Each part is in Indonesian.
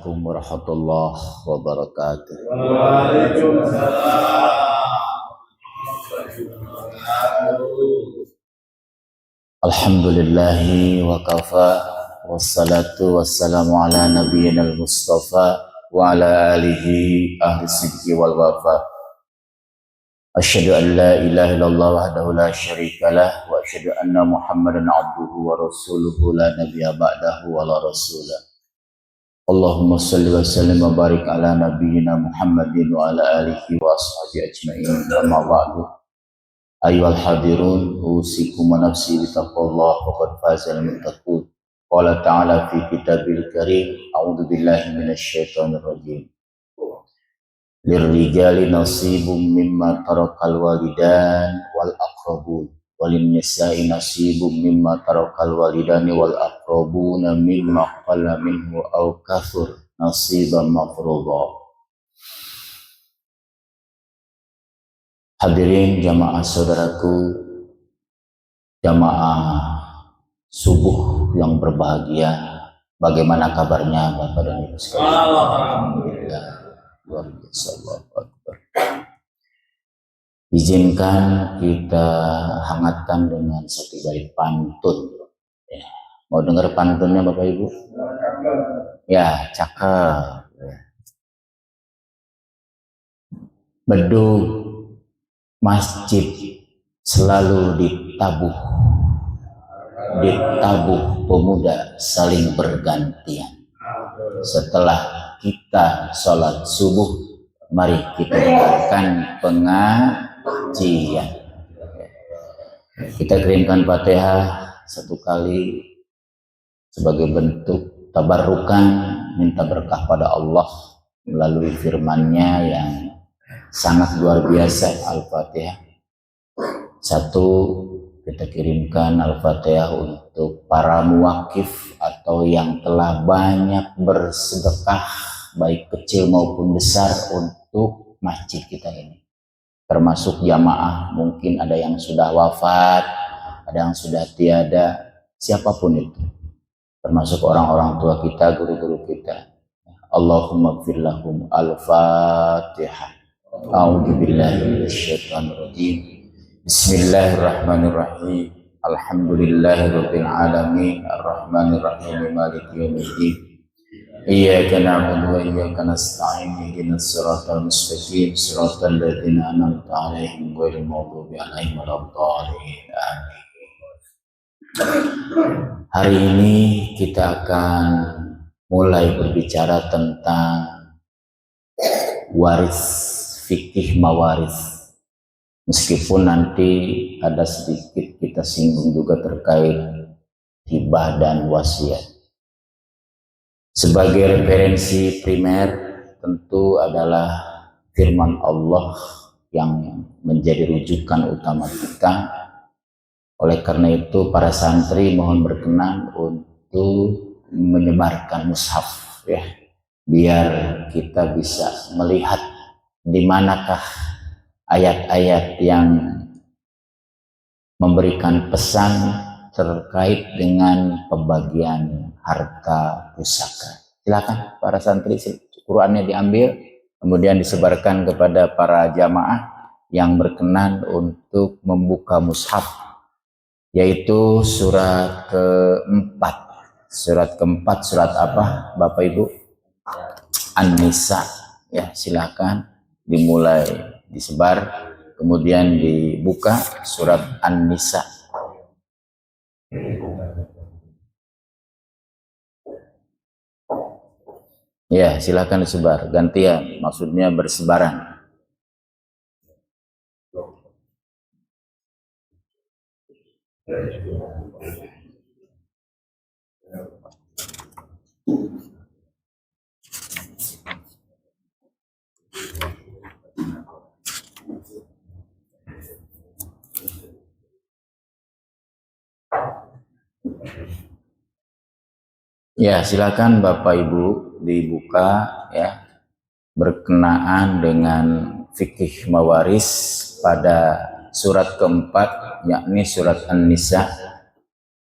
Assalamualaikum warahmatullahi wabarakatuh. Waalaikumsalam. Alhamdulillahi wa kafa, wassalatu wassalamu ala nabiyyina al-mustafa wa ala alihi ahli sidqi wal wafa. Asyhadu an la ilaha illallah wahdahu la syarikalah wa asyhadu anna Muhammadan abduhu wa rasuluhu la nabiyya ba'dahu wa la rasulah. Allahumma salli wa sallim wa barik ala nabiyyina Muhammadin wa ala alihi wa ashabihi ajma'in. Amma ba'du. Ayyuhal hadirun, usikum wa nafsi bitaqwallah faqad fazal muttaqun. Qala ta'ala fi kitabil karim, a'udzu billahi minasy syaithanir rajim. Lirrijali nasibum mimma tarakal walidan wal aqrabun walin nisa'i nasibum mimma tarakal walidani wal aqrabuna mimma qalla minhu aw kathur nasiban mafruḍa. Hadirin jamaah saudaraku, jamaah subuh yang berbahagia, bagaimana kabarnya Bapak dan Ibu sekalian? Alhamdulillah, luar biasa, Allahu Akbar. Izinkan kita hangatkan dengan satu bait pantun. Ya. Mau dengar pantunnya Bapak Ibu? Ya, cakep. Beduk masjid selalu ditabuh pemuda saling bergantian. Setelah kita sholat subuh, mari kita dengarkan pengajian. Kita kirimkan Fatihah satu kali sebagai bentuk tabarrukan, minta berkah pada Allah melalui firman-Nya yang sangat luar biasa, Al-Fatihah. Satu, kita kirimkan Al-Fatihah untuk para muwakif atau yang telah banyak bersedekah baik kecil maupun besar untuk masjid kita ini, termasuk jamaah. Mungkin ada yang sudah wafat, ada yang sudah tiada, siapapun itu, termasuk orang-orang tua kita, guru-guru kita. Allahumma gfir lahum. Al-Fatihah. A'udzu billahi minasyaitonir rajim. Bismillahirrahmanirrahim. Alhamdulillahirabbil alamin, arrahmanir rahim, maliki yaumiddin. Iyyaka na'budu wa iyyaka nasta'in. Ihdinas siratal mustaqim, siratal ladzina an'amta 'alaihim ghairil maghdubi 'alaihim waladdallin. Amin. Hari ini kita akan mulai berbicara tentang waris, fikih mawaris. Meskipun nanti ada sedikit kita singgung juga terkait hibah dan wasiat. Sebagai referensi primer tentu adalah firman Allah yang menjadi rujukan utama kita. Oleh karena itu para santri mohon berkenan untuk menyebarkan mushaf, ya, biar kita bisa melihat di manakah ayat-ayat yang memberikan pesan terkait dengan pembagian harta pusaka. Silakan para santri, Qurannya diambil, kemudian disebarkan kepada para jamaah yang berkenan untuk membuka mushaf, yaitu surat keempat. Surat keempat, surat apa Bapak Ibu? An-Nisa. Ya, silakan dimulai disebar, kemudian dibuka surat An-Nisa. Ya, silakan disebar, gantian, maksudnya bersebaran. Ya, silakan Bapak Ibu dibuka, ya, berkenaan dengan fikih mawaris pada surat keempat, yakni surat An-Nisa.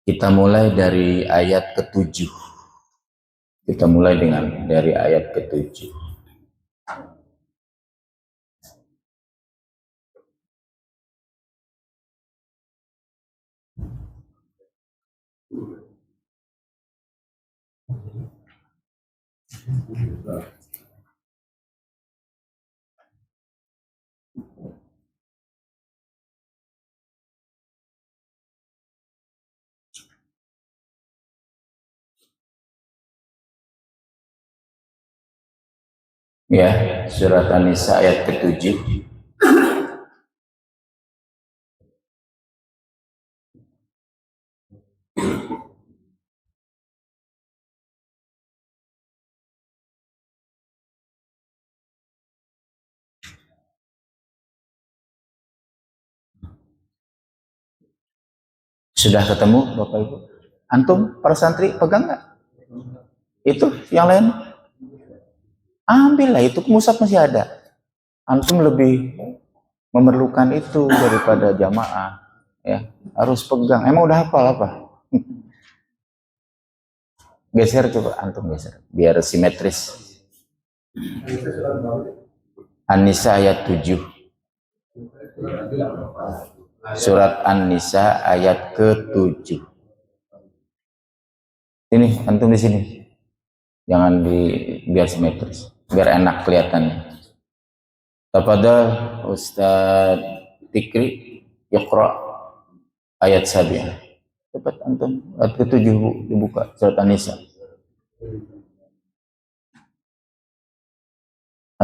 Kita mulai dari ayat ke-7. Kita mulai dari ayat ke-7. Ya, surat An-Nisa ayat ke-7. Sudah ketemu Bapak Ibu? Antum para santri pegang nggak? Itu yang lain? Ambillah, itu musab masih ada. Antum lebih memerlukan itu daripada jamaah. Ya, harus pegang. Emang udah hafal apa? Geser coba, antum geser biar simetris. An-Nisa ayat 7. Surat An-Nisa ayat ke-7. Ini antum di sini. Jangan biar simetris, biar enak kelihatannya. Tafadhal Ustaz Tikri, Iqra ayat 7. Cepat antum, ayat ke-7 dibuka surat An-Nisa.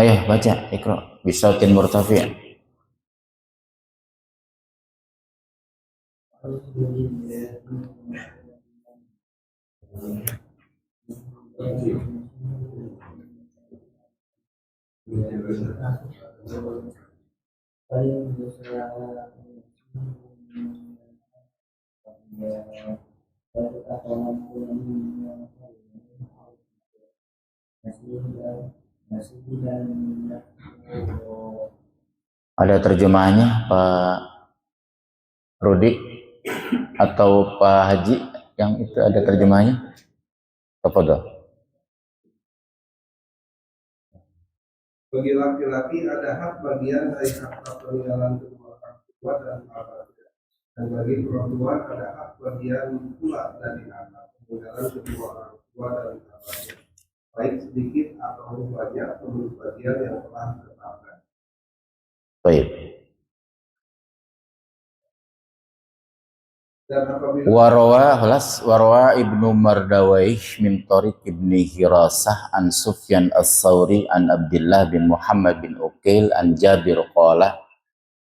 Ayo baca, Iqra bisautin murtafi'. Ada terjemahannya Pak Rudi atau Pak Haji yang itu ada terjemahannya? Tafadhal. Bagi laki-laki ada hak bagian dari hak peninggalan kedua orang tua dan keluarga. Dan bagi perempuan ada hak bagian pula dari hak peninggalan kedua orang tua dan keluarga. Baik sedikit atau banyak menurut bagian yang telah ditetapkan. Baik. Warawa Ibnu Mardawaih min Tariq Ibni Hirasah an Sufyan As-Sawri an Abdullah bin Muhammad bin Uqail an Jabir qala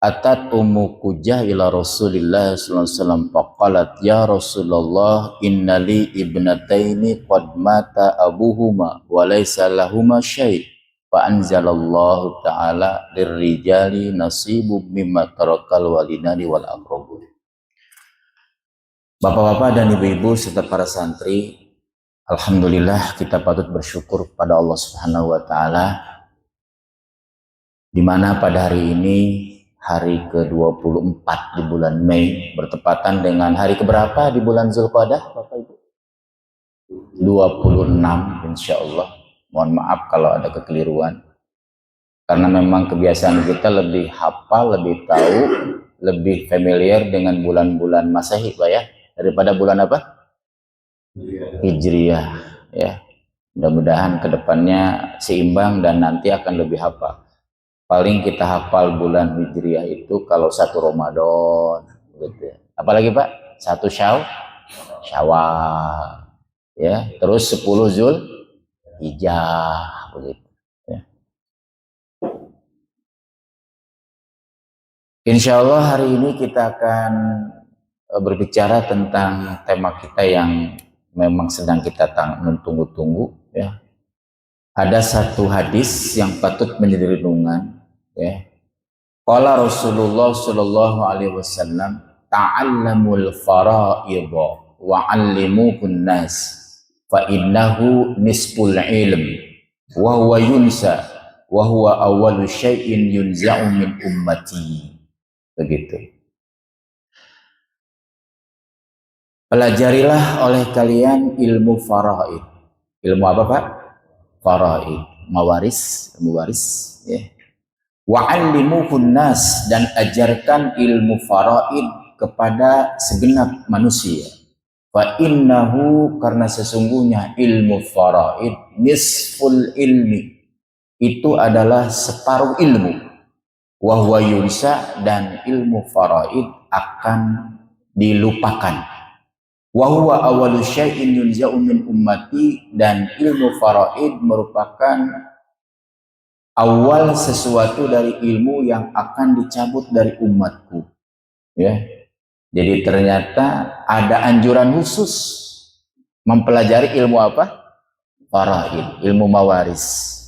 atat Ummu Kujah ila Rasulillah sallallahu alaihi wasallam faqalat ya Rasulullah innali ibnataini qad mata abuhuma wa laysa lahuma syai' fa anzalallahu ta'ala lirrijali nasibum mimma tarakal walidani wal aqrabun. Bapak-bapak dan ibu-ibu serta para santri, alhamdulillah kita patut bersyukur pada Allah Subhanahu wa taala di mana pada hari ini hari ke-24 di bulan Mei bertepatan dengan hari keberapa di bulan Zulqa'dah Bapak Ibu? 26 insyaallah. Mohon maaf kalau ada kekeliruan. Karena memang kebiasaan kita lebih hafal, lebih tahu, lebih familiar dengan bulan-bulan Masehi, Pak ya. Daripada bulan apa? Hijriyah ya. Mudah-mudahan kedepannya seimbang dan nanti akan lebih hafal. Paling kita hafal bulan Hijriyah itu kalau 1 Ramadan gitu. Apalagi Pak? 1 Syawal ya, terus 10 Zulhijjah begitu ya. Insya Allah hari ini kita akan berbicara tentang tema kita yang memang sedang kita tunggu-tunggu ya. Ada satu hadis yang patut menjadi renungan ya. Qala Rasulullah sallallahu alaihi wasallam ta'allamul fara'idha wa 'allimuhun nas fa innahu nisful ilm wa huwa yunsa wa huwa awwalu syai'in yunza'u min ummati. Begitu. Pelajarilah oleh kalian ilmu faraid. Ilmu apa Pak? Faraid, mawaris, ilmu waris. Ya. Wa'allimuhun nas, dan ajarkan ilmu faraid kepada segenap manusia. Fa innahu, karena sesungguhnya ilmu faraid nisful ilmi, itu adalah separuh ilmu. Wa huwa yunsa, dan ilmu faraid akan dilupakan. Wa huwa awwalu syai'in yunza'u min ummati, dan ilmu faraid merupakan awal sesuatu dari ilmu yang akan dicabut dari umatku. Ya. Jadi ternyata ada anjuran khusus mempelajari ilmu apa? Faraid, ilmu mawaris.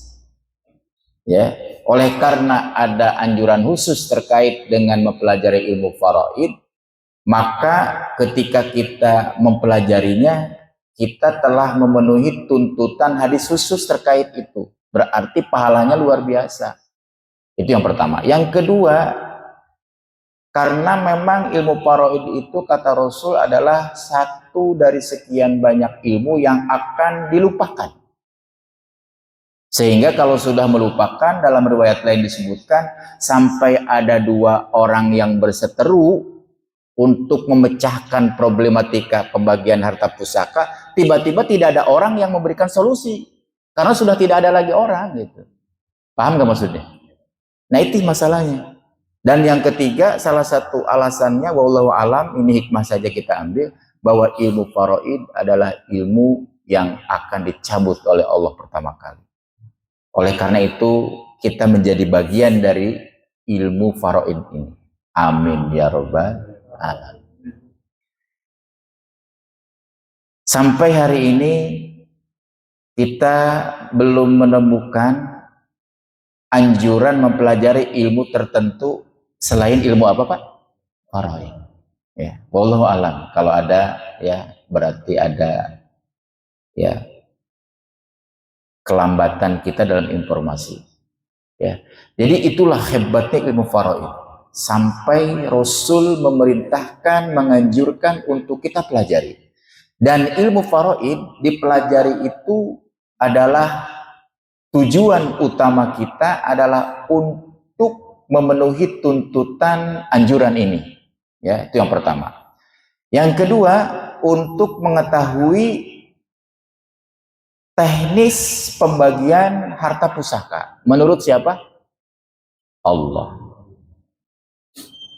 Ya, oleh karena ada anjuran khusus terkait dengan mempelajari ilmu faraid, maka ketika kita mempelajarinya, kita telah memenuhi tuntutan hadis khusus terkait itu. Berarti pahalanya luar biasa. Itu yang pertama. Yang kedua, karena memang ilmu faraid itu kata Rasul adalah satu dari sekian banyak ilmu yang akan dilupakan. Sehingga kalau sudah melupakan, dalam riwayat lain disebutkan sampai ada 2 orang yang berseteru untuk memecahkan problematika pembagian harta pusaka, tiba-tiba tidak ada orang yang memberikan solusi karena sudah tidak ada lagi orang gitu. Paham gak maksudnya? Nah, itu masalahnya. Dan yang ketiga, salah satu alasannya, wallahu alam, ini hikmah saja kita ambil, bahwa ilmu faraid adalah ilmu yang akan dicabut oleh Allah pertama kali. Oleh karena itu, kita menjadi bagian dari ilmu faraid ini. Amin ya rabbal alamin. Sampai hari ini kita belum menemukan anjuran mempelajari ilmu tertentu selain ilmu apa Pak? Faraid. Ya, wallahu alam. Kalau ada ya berarti ada ya kelambatan kita dalam informasi. Ya. Jadi itulah hebatnya ilmu faraid. Sampai Rasul memerintahkan, menganjurkan untuk kita pelajari. Dan ilmu faraid dipelajari itu adalah tujuan utama kita adalah untuk memenuhi tuntutan anjuran ini. Ya, itu yang pertama. Yang kedua, untuk mengetahui teknis pembagian harta pusaka. Menurut siapa? Allah.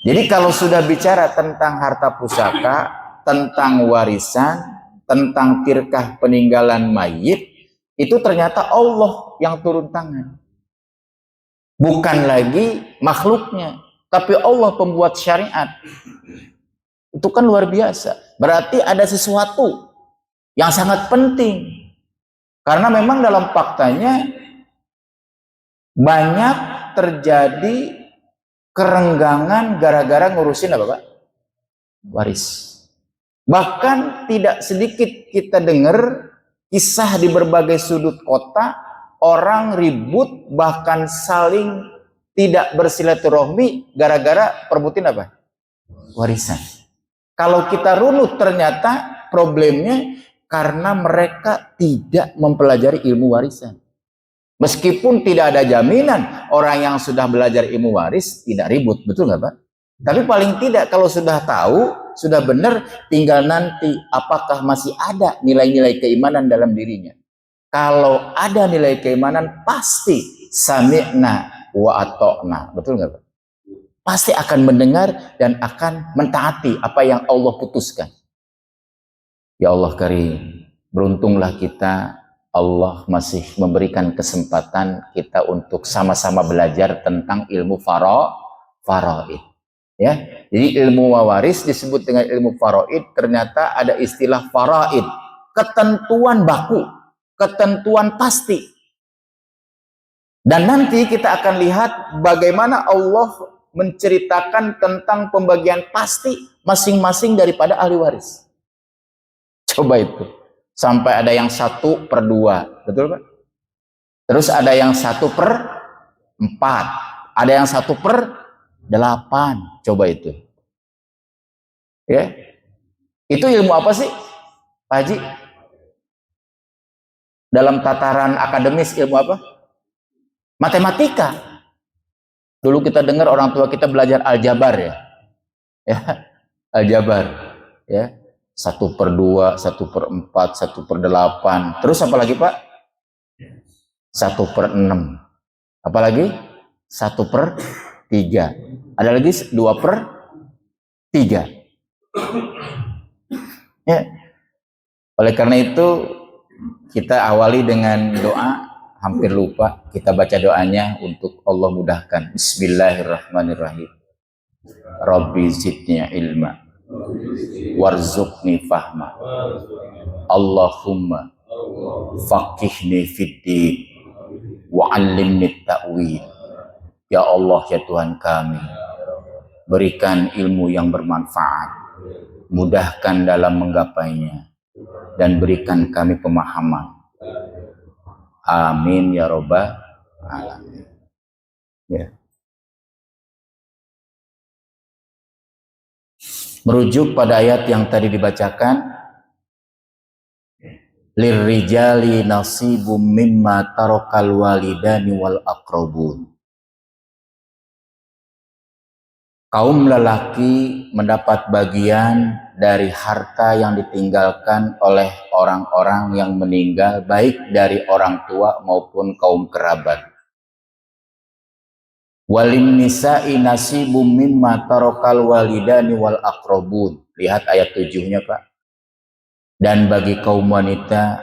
Jadi kalau sudah bicara tentang harta pusaka, tentang warisan, tentang tirkah peninggalan mayit, itu ternyata Allah yang turun tangan. Bukan lagi makhluknya, tapi Allah pembuat syariat. Itu kan luar biasa. Berarti ada sesuatu yang sangat penting. Karena memang dalam faktanya banyak terjadi kerenggangan gara-gara ngurusin apa Pak? Waris. Bahkan tidak sedikit kita dengar kisah di berbagai sudut kota, orang ribut bahkan saling tidak bersilaturahmi gara-gara perebutin apa? Warisan. Kalau kita runut ternyata problemnya karena mereka tidak mempelajari ilmu warisan. Meskipun tidak ada jaminan orang yang sudah belajar ilmu waris tidak ribut, betul nggak Pak? Tapi paling tidak kalau sudah tahu, sudah benar, tinggal nanti apakah masih ada nilai-nilai keimanan dalam dirinya. Kalau ada nilai keimanan, pasti sami'na wa ata'na, betul nggak Pak? Pasti akan mendengar dan akan mentaati apa yang Allah putuskan. Ya Allah Karim, beruntunglah kita, Allah masih memberikan kesempatan kita untuk sama-sama belajar tentang ilmu faraid. Ya, jadi ilmu waris disebut dengan ilmu faraid. Ternyata ada istilah faraid, ketentuan baku, ketentuan pasti. Dan nanti kita akan lihat bagaimana Allah menceritakan tentang pembagian pasti masing-masing daripada ahli waris. Coba itu. Sampai ada yang 1/2. Betul Pak? Terus ada yang 1/4. Ada yang 1/8. Coba itu. Ya. Itu ilmu apa sih Pak Haji? dalam tataran akademis ilmu apa? Matematika. Dulu kita dengar orang tua kita belajar aljabar ya. Ya, aljabar ya. 1/2, 1/4, 1/8. Terus apa lagi, Pak? 1/6. Apalagi 1/3. Ada lagi 2/3. Ya. Oleh karena itu kita awali dengan doa. Hampir lupa, kita baca doanya untuk Allah mudahkan. Bismillahirrahmanirrahim. Rabbi zidni ilma warzuqni fahma. Allahumma faqihni fiddin wa 'allimni ta'wil. Ya Allah, ya Tuhan kami, berikan ilmu yang bermanfaat, mudahkan dalam menggapainya, dan berikan kami pemahaman. Amin ya robbal alamin. Ya. Merujuk pada ayat yang tadi dibacakan, lirrijali nasibum mimma tarakal walidani wal aqrabun. Kaum lelaki mendapat bagian dari harta yang ditinggalkan oleh orang-orang yang meninggal, baik dari orang tua maupun kaum kerabat. Walin nisa'i nasibum mimma tarakal walidani wal aqrabun. Lihat ayat 7-nya, Pak. Dan bagi kaum wanita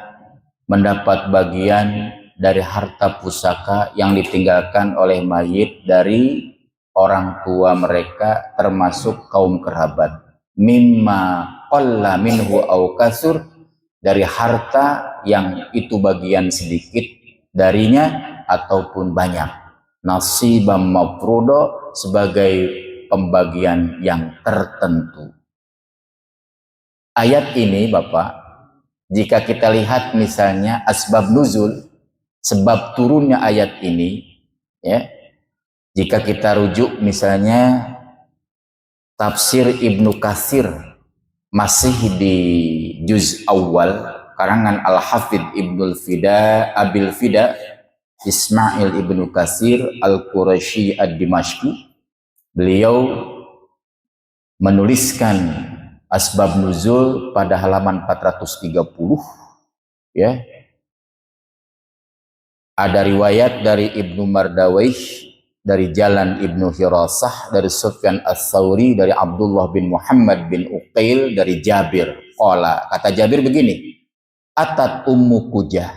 mendapat bagian dari harta pusaka yang ditinggalkan oleh mayit dari orang tua mereka, termasuk kaum kerabat. Mimma qalla minhu au kasur, dari harta yang itu bagian sedikit darinya ataupun banyak. Nasibam mafrudo, sebagai pembagian yang tertentu. Ayat ini Bapak, jika kita lihat misalnya asbab nuzul, sebab turunnya ayat ini, ya, jika kita rujuk misalnya tafsir Ibnu Katsir, masih di juz awal, karangan Al-Hafidh Ibnul Fida Abil Fida Ismail Ibnu Katsir Al-Quraisy Ad-Dimashqi, beliau menuliskan asbab nuzul pada halaman 430, ya. Ada riwayat dari Ibnu Mardawayh, dari jalan Ibnu Hirasah, dari Sufyan Ats-Tsauri, dari Abdullah bin Muhammad bin Uqail, dari Jabir. Qala, kata Jabir begini, atat Ummu Kujah.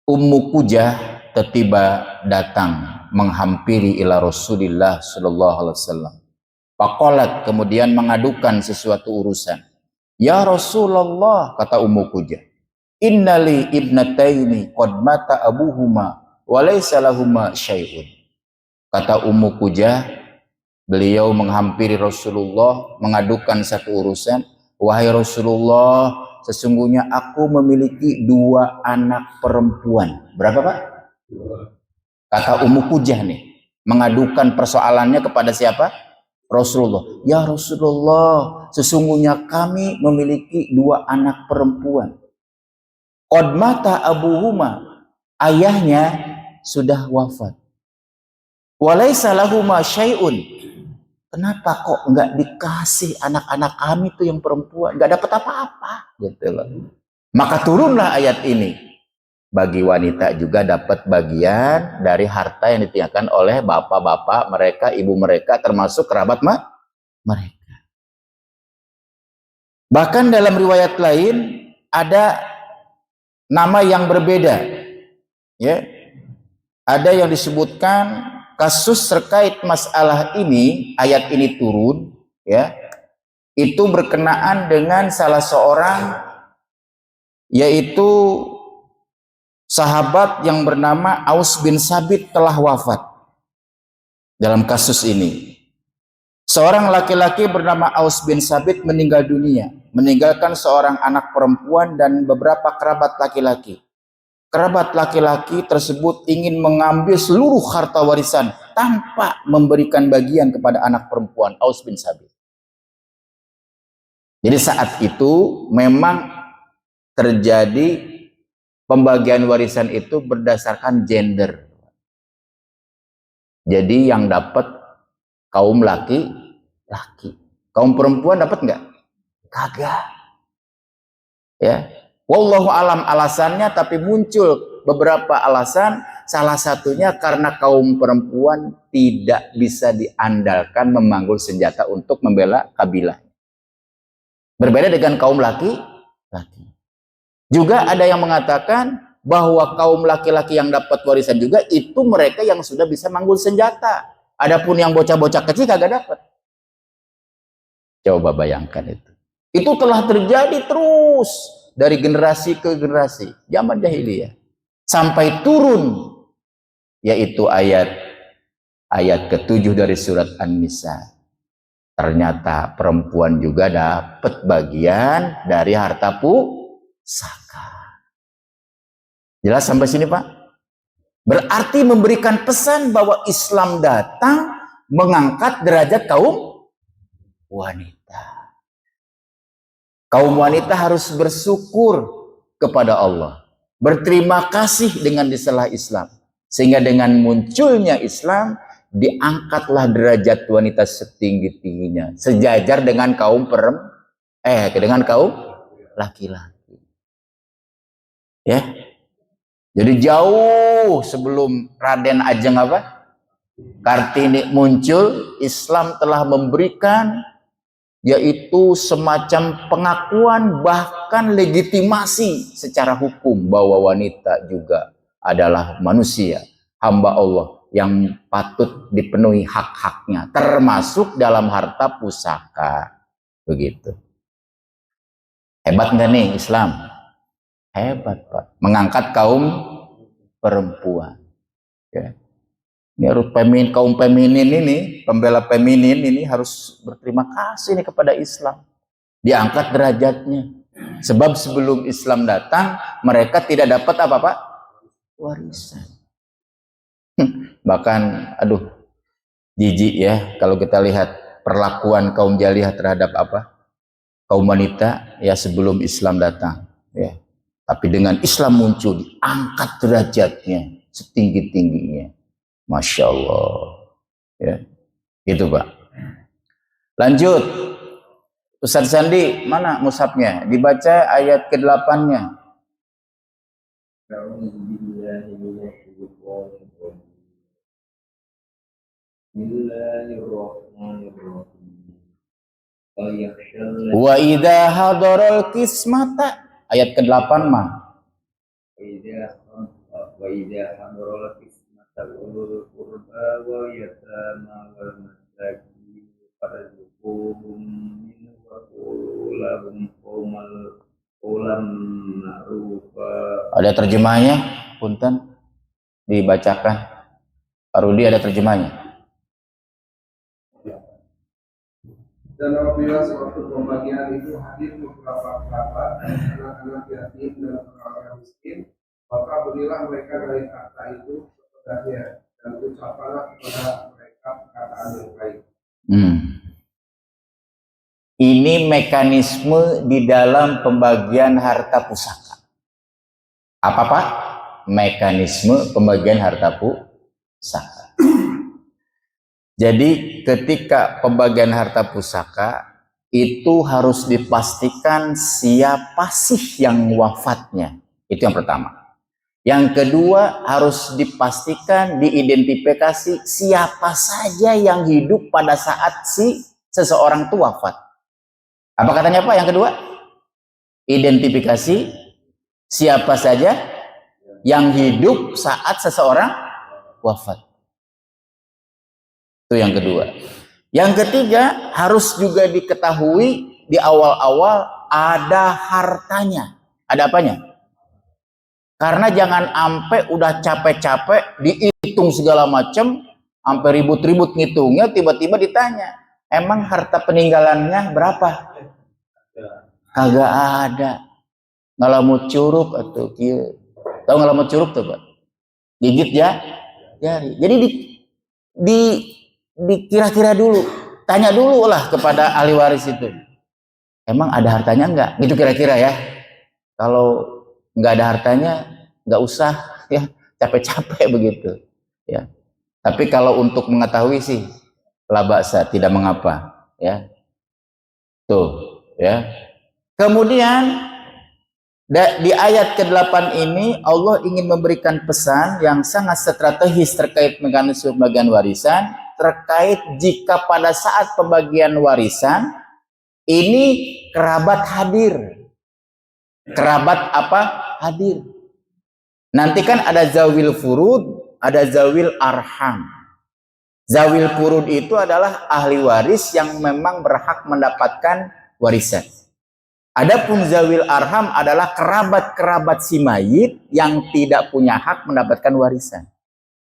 Ummu Kujah tiba datang menghampiri ila Rasulillah sallallahu alaihi wasallam. Faqalat, kemudian mengadukan sesuatu urusan. Ya Rasulullah, kata Ummu Kujah, innali ibnataini qad mata abuhuma walaysa lahuma syai'un. Kata Ummu Kujah, beliau menghampiri Rasulullah mengadukan satu urusan. Wahai Rasulullah, sesungguhnya aku memiliki 2 anak perempuan. Berapa, Pak? 2. Kata Ummu Kujah nih, mengadukan persoalannya kepada siapa? Rasulullah. Ya Rasulullah, sesungguhnya kami memiliki 2 anak perempuan. Qad mata abuhuma, ayahnya sudah wafat. Walaysa lahuma syai'un, kenapa kok enggak dikasih anak-anak kami tuh yang perempuan, enggak dapat apa-apa, gitu loh. Maka turunlah ayat ini. Bagi wanita juga dapat bagian dari harta yang ditinggalkan oleh bapak-bapak mereka, ibu mereka, termasuk kerabat mereka. Bahkan dalam riwayat lain ada nama yang berbeda, ya. Ada yang disebutkan kasus terkait masalah ini, ayat ini turun, ya, itu berkenaan dengan salah seorang, yaitu sahabat yang bernama Aus bin Sabit telah wafat. Dalam kasus ini, seorang laki-laki bernama Aus bin Sabit meninggal dunia, meninggalkan seorang anak perempuan dan beberapa kerabat laki-laki. Kerabat laki-laki tersebut ingin mengambil seluruh harta warisan tanpa memberikan bagian kepada anak perempuan Aus bin Sabit. Jadi saat itu memang terjadi pembagian warisan itu berdasarkan gender. Jadi yang dapat kaum laki-laki. Kaum perempuan dapat nggak? Kagak. Ya. Wallahu alam alasannya, tapi muncul beberapa alasan. Salah satunya karena kaum perempuan tidak bisa diandalkan memanggul senjata untuk membela kabilah. Berbeda dengan kaum laki-laki. Juga ada yang mengatakan bahwa kaum laki-laki yang dapat warisan juga itu mereka yang sudah bisa manggul senjata. Adapun yang bocah-bocah kecil kagak dapat. Coba bayangkan itu. Itu telah terjadi terus dari generasi ke generasi zaman jahiliyah sampai turun, yaitu ayat ke-7 dari surat An-Nisa. Ternyata perempuan juga dapat bagian dari harta pusaka. Jelas sampai sini, Pak? Berarti memberikan pesan bahwa Islam datang mengangkat derajat kaum wanita. Kaum wanita harus bersyukur kepada Allah, berterima kasih dengan diselah Islam, sehingga dengan munculnya Islam diangkatlah derajat wanita setinggi-tingginya, sejajar dengan kaum dengan kaum laki-laki. Ya. Jadi jauh sebelum Raden Ajeng Kartini muncul, Islam telah memberikan yaitu semacam pengakuan bahkan legitimasi secara hukum bahwa wanita juga adalah manusia, hamba Allah yang patut dipenuhi hak-haknya, termasuk dalam harta pusaka. Begitu. Hebat nggak nih Islam? Hebat, Pak. Mengangkat kaum perempuan. Ya. Ini harus kaum feminin ini, pembela feminin ini harus berterima kasih nih kepada Islam. Diangkat derajatnya. Sebab sebelum Islam datang, mereka tidak dapat apa, Pak? Warisan. Bahkan, jijik ya kalau kita lihat perlakuan kaum jahiliyah terhadap kaum wanita ya sebelum Islam datang. Ya. Tapi dengan Islam muncul, diangkat derajatnya setinggi-tingginya. Masya Allah. Ya. Gitu, Pak. Lanjut. Ustaz Sandi, mana mushafnya? Dibaca ayat ke-8-nya. Wa idza hadaral qismata, ayat ke-8 mah. Wa idza hadaral qismata ulul qurba wa yatama wal masakin farzuquhum min wa qulahum qawlan ma'rufa. Ada terjemahnya? Punten dibacakan. Pak Rudi ada terjemahnya? Dan apabila sewaktu pembagian itu hadir beberapa kerabat, anak-anak yatim dan orang-orang miskin, maka berilah mereka dari harta itu sepenuhnya dan ucapkanlah kepada mereka perkataan yang baik. Ini mekanisme di dalam pembagian harta pusaka. Apa, Pak? Mekanisme pembagian harta pusaka. Jadi ketika pembagian harta pusaka itu harus dipastikan siapa sih yang wafatnya. Itu yang pertama. Yang kedua harus dipastikan, diidentifikasi siapa saja yang hidup pada saat seseorang itu wafat. Apa katanya Pak yang kedua? Identifikasi siapa saja yang hidup saat seseorang wafat. Itu yang kedua. Yang ketiga harus juga diketahui di awal-awal ada hartanya. Ada apanya? Karena jangan sampai udah capek-capek dihitung segala macam, sampai ribut-ribut ngitungnya, tiba-tiba ditanya, emang harta peninggalannya berapa? Kagak ada. Ngalamut curug atau kieu. Tahu ngalamut curug tuh, Pak? Gigit ya jari. Jadi dikira-kira dulu, tanya dulu lah kepada ahli waris itu, emang ada hartanya enggak? Gitu kira-kira ya. Kalau nggak ada hartanya, nggak usah ya capek-capek begitu. Ya. Tapi kalau untuk mengetahui sih, la ba'sa, tidak mengapa. Ya, tuh. Ya. Kemudian di ayat ke-8 ini Allah ingin memberikan pesan yang sangat strategis terkait mekanisme pembagian warisan, terkait jika pada saat pembagian warisan ini kerabat hadir. Kerabat apa? Hadir. Nanti kan ada zawil furud, ada zawil arham. Zawil furud itu adalah ahli waris yang memang berhak mendapatkan warisan. Adapun zawil arham adalah kerabat-kerabat si mayit yang tidak punya hak mendapatkan warisan.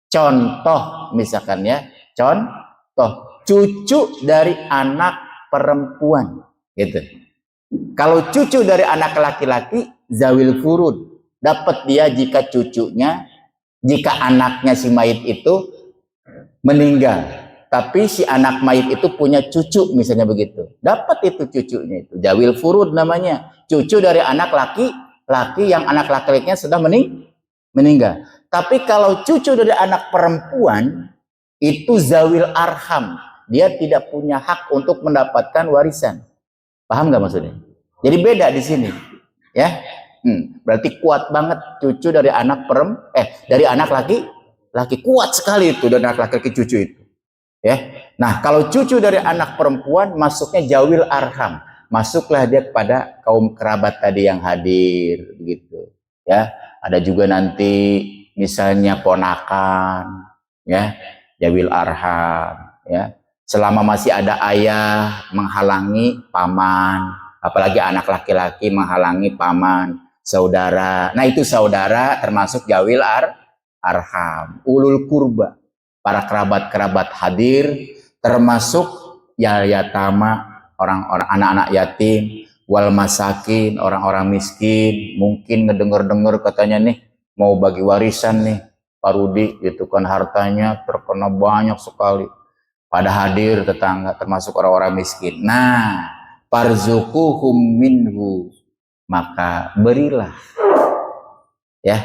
Contoh misalkan ya, contoh cucu dari anak perempuan gitu. Kalau cucu dari anak laki-laki zawil furud, dapat dia jika cucunya, jika anaknya si mayit itu meninggal. Tapi si anak mayit itu punya cucu misalnya begitu. Dapat itu cucunya itu. Zawil furud namanya. Cucu dari anak laki-laki yang anak laki-lakinya sudah meninggal. Tapi kalau cucu dari anak perempuan itu zawil arham. Dia tidak punya hak untuk mendapatkan warisan. Paham nggak maksudnya? Jadi beda di sini. Ya. Berarti kuat banget cucu dari anak dari anak laki kuat sekali itu dari anak laki-laki cucu itu. Ya. Nah, kalau cucu dari anak perempuan masuknya jawil arham. Masuklah dia kepada kaum kerabat tadi yang hadir begitu. Ya. Ada juga nanti misalnya ponakan, ya, jawil arham, ya. Selama masih ada ayah menghalangi paman, apalagi anak laki-laki menghalangi paman, saudara. Nah, itu saudara termasuk jawil arham, ulul kurba. Para kerabat-kerabat hadir, termasuk yatama, orang-orang anak-anak yatim, wal masakin, orang-orang miskin. Mungkin ngedenger-denger katanya nih mau bagi warisan nih Pak Rudi, itu kan hartanya terkena banyak sekali. Pada hadir tetangga, termasuk orang-orang miskin. Nah, farzuquhum minhu, maka berilah, ya,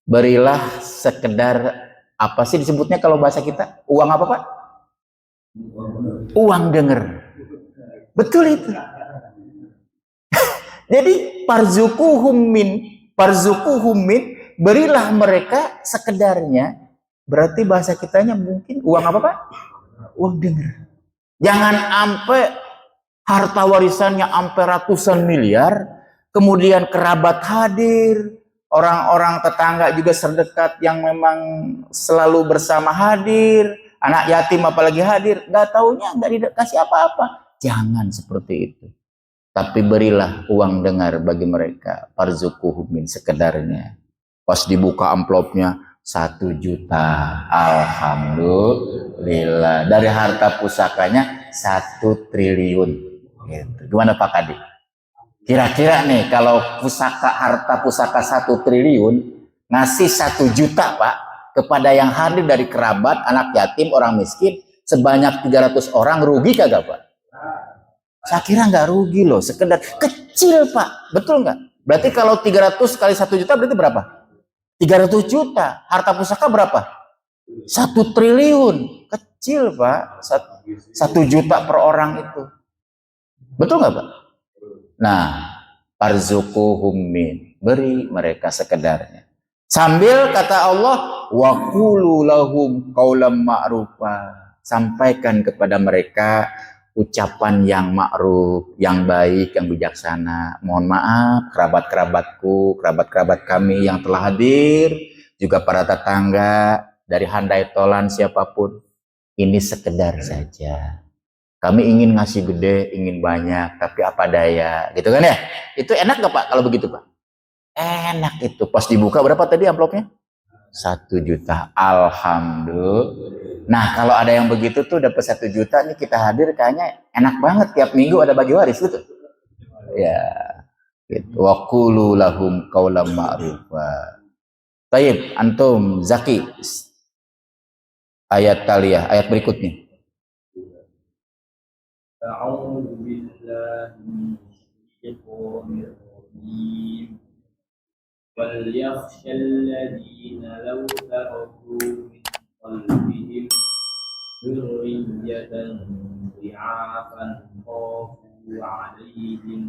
berilah sekedar apa sih disebutnya kalau bahasa kita? Uang apa, Pak? Uang denger. Betul itu. Jadi parzuquhum min, berilah mereka sekedarnya. Berarti bahasa kitanya mungkin uang apa, Pak? Uang denger. Jangan sampai harta warisannya sampai ratusan miliar, kemudian kerabat hadir, orang-orang tetangga juga terdekat yang memang selalu bersama hadir, anak yatim apalagi hadir, nggak taunya nggak dikasih apa-apa. Jangan seperti itu. Tapi berilah uang dengar bagi mereka, farzuquhum min, sekedarnya. Pas dibuka amplopnya 1 juta, alhamdulillah. Dari harta pusakanya 1 triliun. Gitu. Gimana Pak Kadi? Kira-kira nih kalau harta pusaka 1 triliun ngasih 1 juta Pak kepada yang hadir dari kerabat, anak yatim, orang miskin sebanyak 300 orang, rugi kagak Pak? Saya kira nggak rugi loh, sekedar kecil Pak, betul nggak? Berarti kalau 300 kali 1 juta berarti berapa? 300 juta. Harta pusaka berapa? 1 triliun. Kecil Pak, 1 juta per orang itu. Betul nggak Pak? Nah, farzuquhum min, beri mereka sekedarnya. Sambil kata Allah, wa qulu lahum qaulam ma'rufa, sampaikan kepada mereka ucapan yang ma'ruf, yang baik, yang bijaksana. Mohon maaf kerabat-kerabatku, kerabat-kerabat kami yang telah hadir, juga para tetangga dari handai tolan siapapun, ini sekedar saja. Kami ingin ngasih gede, ingin banyak, tapi apa daya, gitu kan ya? Itu enak gak Pak kalau begitu Pak? Enak itu. Pas dibuka berapa tadi amplopnya? 1 juta. Alhamdulillah. Nah kalau ada yang begitu tuh dapat 1 juta nih kita hadir kayaknya enak banget, tiap minggu ada bagi waris gitu. Ya. Gitu. Wa qulu lahum qaulam ma'rufa. Taib, antum Zaki. Ayat taliyah, ayat berikutnya. أعوذ بالله من الشيطان الرجيم وليخشى الذين لو تركوا من قلبهم ذرية ضعافا خافوا عليهم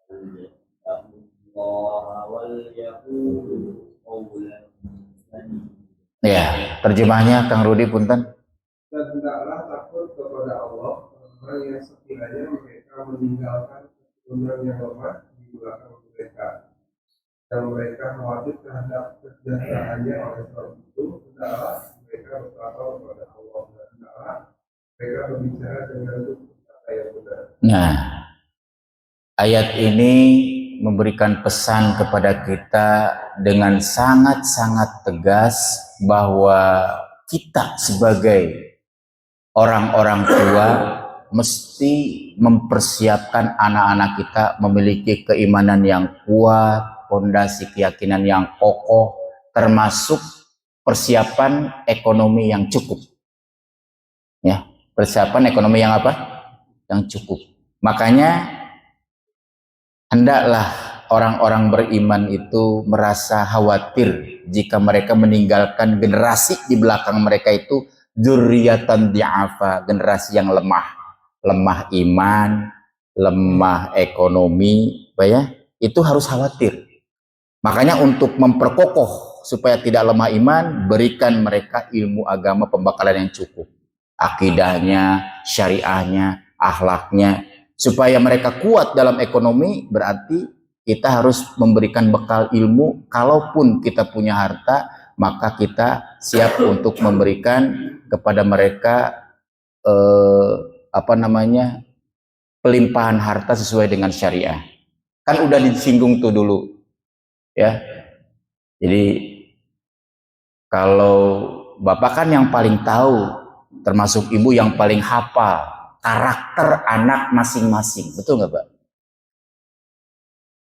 فليتقوا الله وليقولوا قولا سديدا. Ya, terjemahnya Kang Rudi punten. Dan hendaklah takut kepada Allah orang yang sekiranya mereka meninggalkan keturunan yang lemah di belakang mereka, dan mereka khawatir terhadap kesejahteraannya. Oleh sebab itu, hendaklah mereka berkata kepada Allah, dan hendaklah mereka berbicara dengan kata yang benar. Nah, ayat ini memberikan pesan kepada kita dengan sangat-sangat tegas bahwa kita sebagai orang-orang tua mesti mempersiapkan anak-anak kita memiliki keimanan yang kuat, fondasi keyakinan yang kokoh, termasuk persiapan ekonomi yang cukup. Ya, persiapan ekonomi yang apa? Yang cukup. Makanya hendaklah orang-orang beriman itu merasa khawatir jika mereka meninggalkan generasi di belakang mereka itu dzurriatan di'afa, generasi yang lemah iman, lemah ekonomi, ya, itu harus khawatir. Makanya untuk memperkokoh supaya tidak lemah iman, berikan mereka ilmu agama pembekalan yang cukup, akidahnya, syariahnya, akhlaknya, supaya mereka kuat dalam ekonomi. Berarti kita harus memberikan bekal ilmu. Kalaupun kita punya harta, maka kita siap untuk memberikan kepada mereka pelimpahan harta sesuai dengan syariah. Kan udah disinggung tuh dulu, ya. Jadi kalau bapak kan yang paling tahu, termasuk ibu yang paling hafal karakter anak masing-masing, betul nggak, Pak?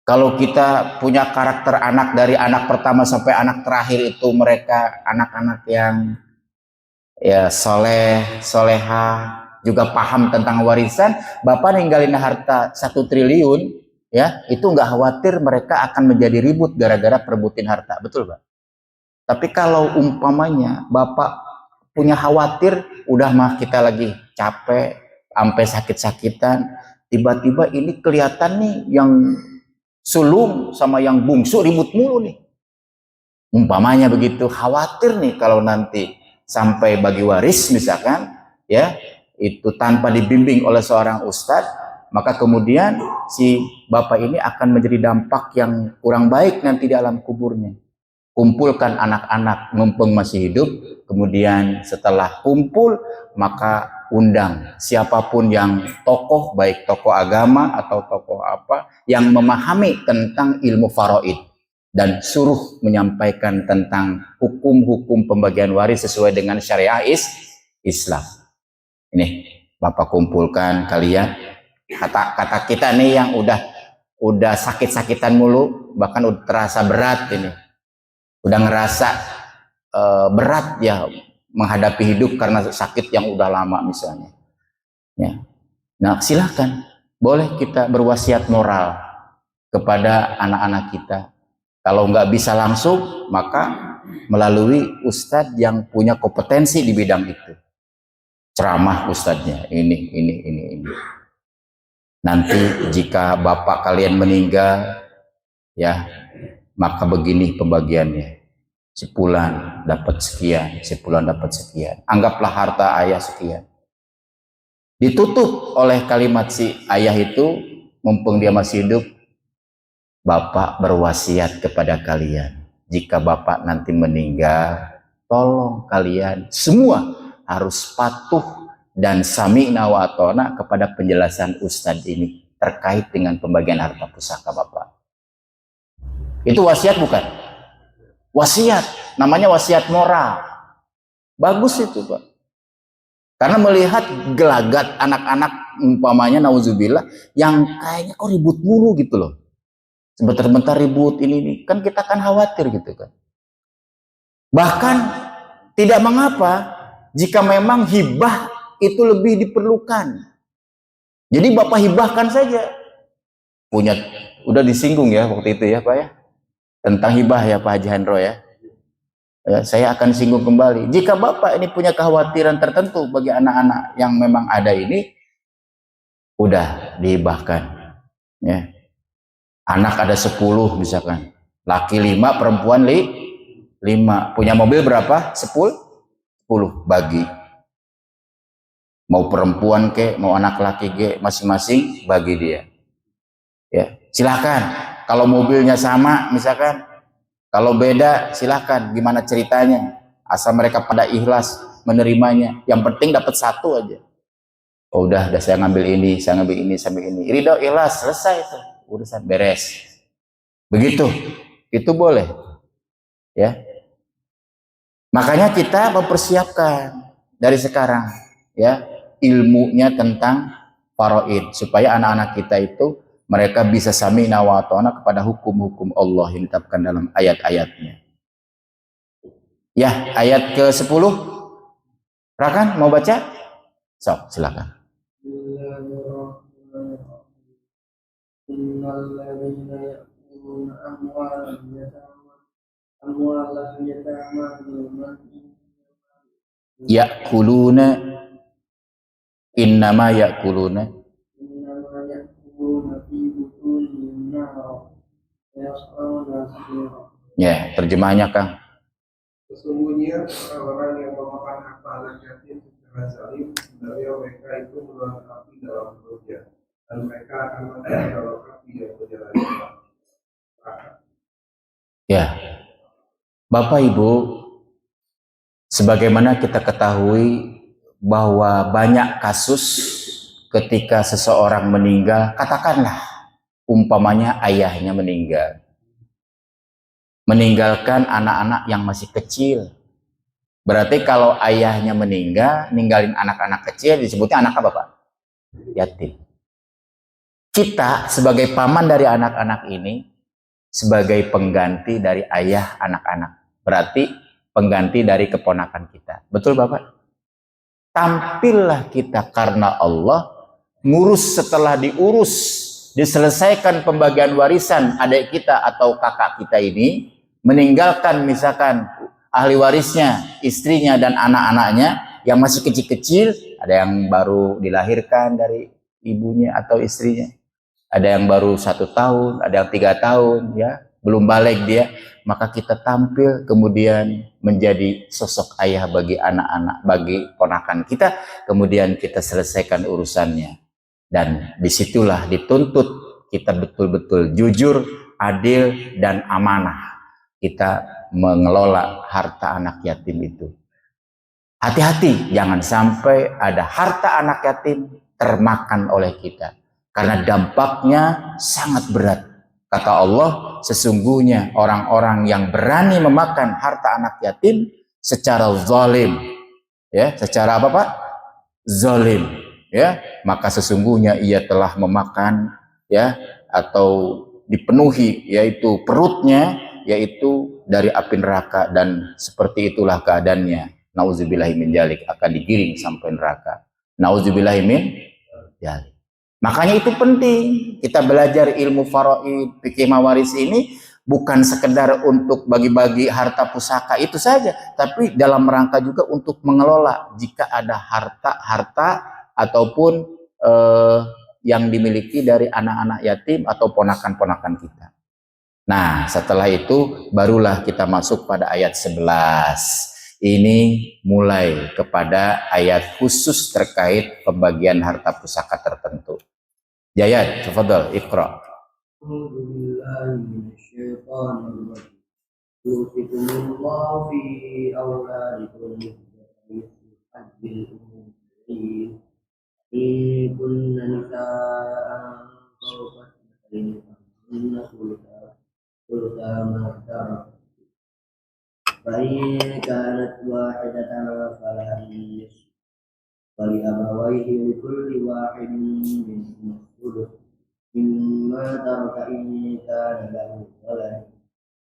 Kalau kita punya karakter anak dari anak pertama sampai anak terakhir itu mereka anak-anak yang ya soleh, soleha, juga paham tentang warisan, bapak ninggalin harta 1 triliun, ya, itu nggak khawatir mereka akan menjadi ribut gara-gara perebutin harta, betul, Pak? Tapi kalau umpamanya bapak punya khawatir, udah mah kita lagi capek, sampai sakit-sakitan, tiba-tiba ini kelihatan nih yang sulung sama yang bungsu ribut mulu nih. Umpamanya begitu, khawatir nih kalau nanti sampai bagi waris misalkan, ya, itu tanpa dibimbing oleh seorang ustadz, maka kemudian si bapak ini akan menjadi dampak yang kurang baik nanti di alam kuburnya. Kumpulkan anak-anak mumpung masih hidup, kemudian setelah kumpul maka undang siapapun yang tokoh, baik tokoh agama atau tokoh apa yang memahami tentang ilmu faraid, dan suruh menyampaikan tentang hukum-hukum pembagian waris sesuai dengan syariah Islam. Ini bapak kumpulkan kalian, kata kita nih yang udah sakit-sakitan mulu, bahkan udah terasa berat ini, udah ngerasa berat ya menghadapi hidup karena sakit yang udah lama misalnya, ya. Nah, silahkan, boleh kita berwasiat moral kepada anak-anak kita. Kalau nggak bisa langsung, maka melalui ustadz yang punya kompetensi di bidang itu. Ceramah ustadznya, ini. Nanti jika bapak kalian meninggal, ya, maka begini pembagiannya. Sebulan dapat sekian, sebulan dapat sekian. Anggaplah harta ayah sekian. Ditutup oleh kalimat si ayah itu, mumpung dia masih hidup, bapak berwasiat kepada kalian, jika bapak nanti meninggal, tolong kalian semua harus patuh dan sami'na wa atona kepada penjelasan ustadz ini terkait dengan pembagian harta pusaka bapak. Itu wasiat bukan? Wasiat, namanya wasiat moral. Bagus itu, Pak. Karena melihat gelagat anak-anak umpamanya nauzubillah yang kayaknya kok ribut mulu gitu loh. Sebentar-bentar ribut ini, kan kita kan khawatir gitu kan. Bahkan tidak mengapa jika memang hibah itu lebih diperlukan. Jadi bapak hibahkan saja. Punya, udah disinggung ya waktu itu ya Pak ya. tentang hibah ya Pak Haji Handro ya. Saya akan singgung kembali. Jika Bapak ini punya kekhawatiran tertentu bagi anak-anak yang memang ada ini, udah dihibahkan. Ya. Anak ada 10 misalkan. Laki 5, perempuan 5. Punya mobil berapa? 10 bagi. Mau perempuan ke, mau anak laki ke, masing-masing bagi dia. Ya, silakan. Kalau mobilnya sama misalkan, kalau beda silahkan, gimana ceritanya, asal mereka pada ikhlas menerimanya, yang penting dapat satu aja. Oh udah saya ngambil ini, saya ngambil ini, sampai ini, ridho ikhlas, selesai itu urusan, beres. Begitu, itu boleh ya. Makanya kita mempersiapkan dari sekarang ya ilmunya tentang faraid, supaya anak-anak kita itu mereka bisa sami'na wa ata'na kepada hukum-hukum Allah yang ditetapkan dalam ayat-ayatnya. Ya, ayat ke-10. Rakan mau baca? So, silakan. Ya'kuluna innama ya'kuluna ya, terjemahnya Kang. Sesungguhnya orang-orang yang memakan harta anak yatim secara zalim, sebenarnya mereka itu menelan api dalam perutnya, dan mereka akan mati dalam api yang menjalani. Ya, Bapak Ibu, sebagaimana kita ketahui bahwa banyak kasus ketika seseorang meninggal, katakanlah umpamanya ayahnya meninggal, meninggalkan anak-anak yang masih kecil. Berarti kalau ayahnya meninggal, ninggalin anak-anak kecil, disebutnya anak apa Pak? Yatim. Kita sebagai paman dari anak-anak ini, sebagai pengganti dari ayah anak-anak. Berarti pengganti dari keponakan kita. Betul Bapak? Tampillah kita karena Allah, ngurus setelah diurus, diselesaikan pembagian warisan adik kita atau kakak kita ini, meninggalkan misalkan ahli warisnya, istrinya dan anak-anaknya yang masih kecil-kecil, ada yang baru dilahirkan dari ibunya atau istrinya, ada yang baru 1 tahun, ada yang 3 tahun, ya belum balik dia, maka kita tampil kemudian menjadi sosok ayah bagi anak-anak, bagi ponakan kita, kemudian kita selesaikan urusannya, dan disitulah dituntut kita betul-betul jujur, adil, dan amanah kita mengelola harta anak yatim itu. Hati-hati, jangan sampai ada harta anak yatim termakan oleh kita, karena dampaknya sangat berat. Kata Allah, sesungguhnya orang-orang yang berani memakan harta anak yatim secara zalim, ya, secara apa Pak? Zalim, ya, maka sesungguhnya ia telah memakan, ya, atau dipenuhi, yaitu perutnya, yaitu dari api neraka, dan seperti itulah keadaannya. Nauzubillahi min dzalik, akan digiring sampai neraka. Nauzubillahi min dzalik. Makanya itu penting kita belajar ilmu faraid, fikih mawaris ini bukan sekedar untuk bagi-bagi harta pusaka itu saja, tapi dalam rangka juga untuk mengelola jika ada harta-harta ataupun yang dimiliki dari anak-anak yatim atau ponakan-ponakan kita. Nah, setelah itu barulah kita masuk pada ayat 11. Ini mulai kepada ayat khusus terkait pembagian harta pusaka tertentu. Jayat, tafadhal, iqra. فإن كانت واحدة فلها النصف ولأبويه لكل واحد منهم الثلث مما ترك إن كان له ولد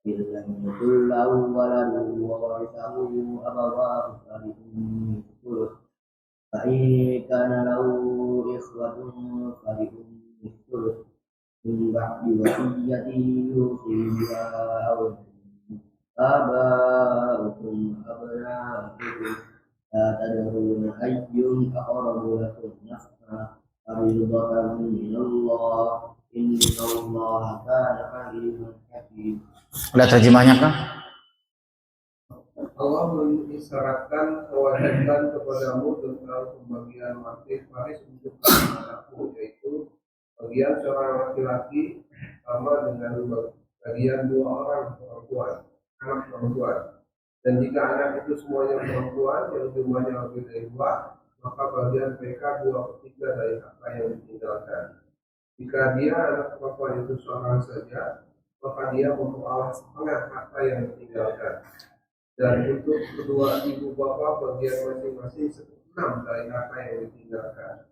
إن لم يكن له ولد وورثه أبواه فلأمه الثلث فإن كان له إخوة فلأمه الثلث من بعد وصية يوصي بها أو آباؤكم أبناؤكم لا تدرون أيهم أقرب لكم نفعا فريضة من الله إن الله كان عليما حكيما. Udah terjemahnya kan? Allah mengisyaratkan kewajiban kepadamu tentang pembagian waris untuk anakmu, yaitu bagian seorang laki-laki sama dengan bagian dua orang perempuan, anak perempuan. Dan jika anak itu semuanya perempuan yang jumlahnya lebih dari dua, maka bagian PK 2/3 dari harta yang ditinggalkan. Jika dia anak perempuan itu seorang saja, maka dia memperoleh setengah harta yang ditinggalkan. Dan untuk kedua ibu bapak bagian masing-masing 1/6 dari harta yang ditinggalkan.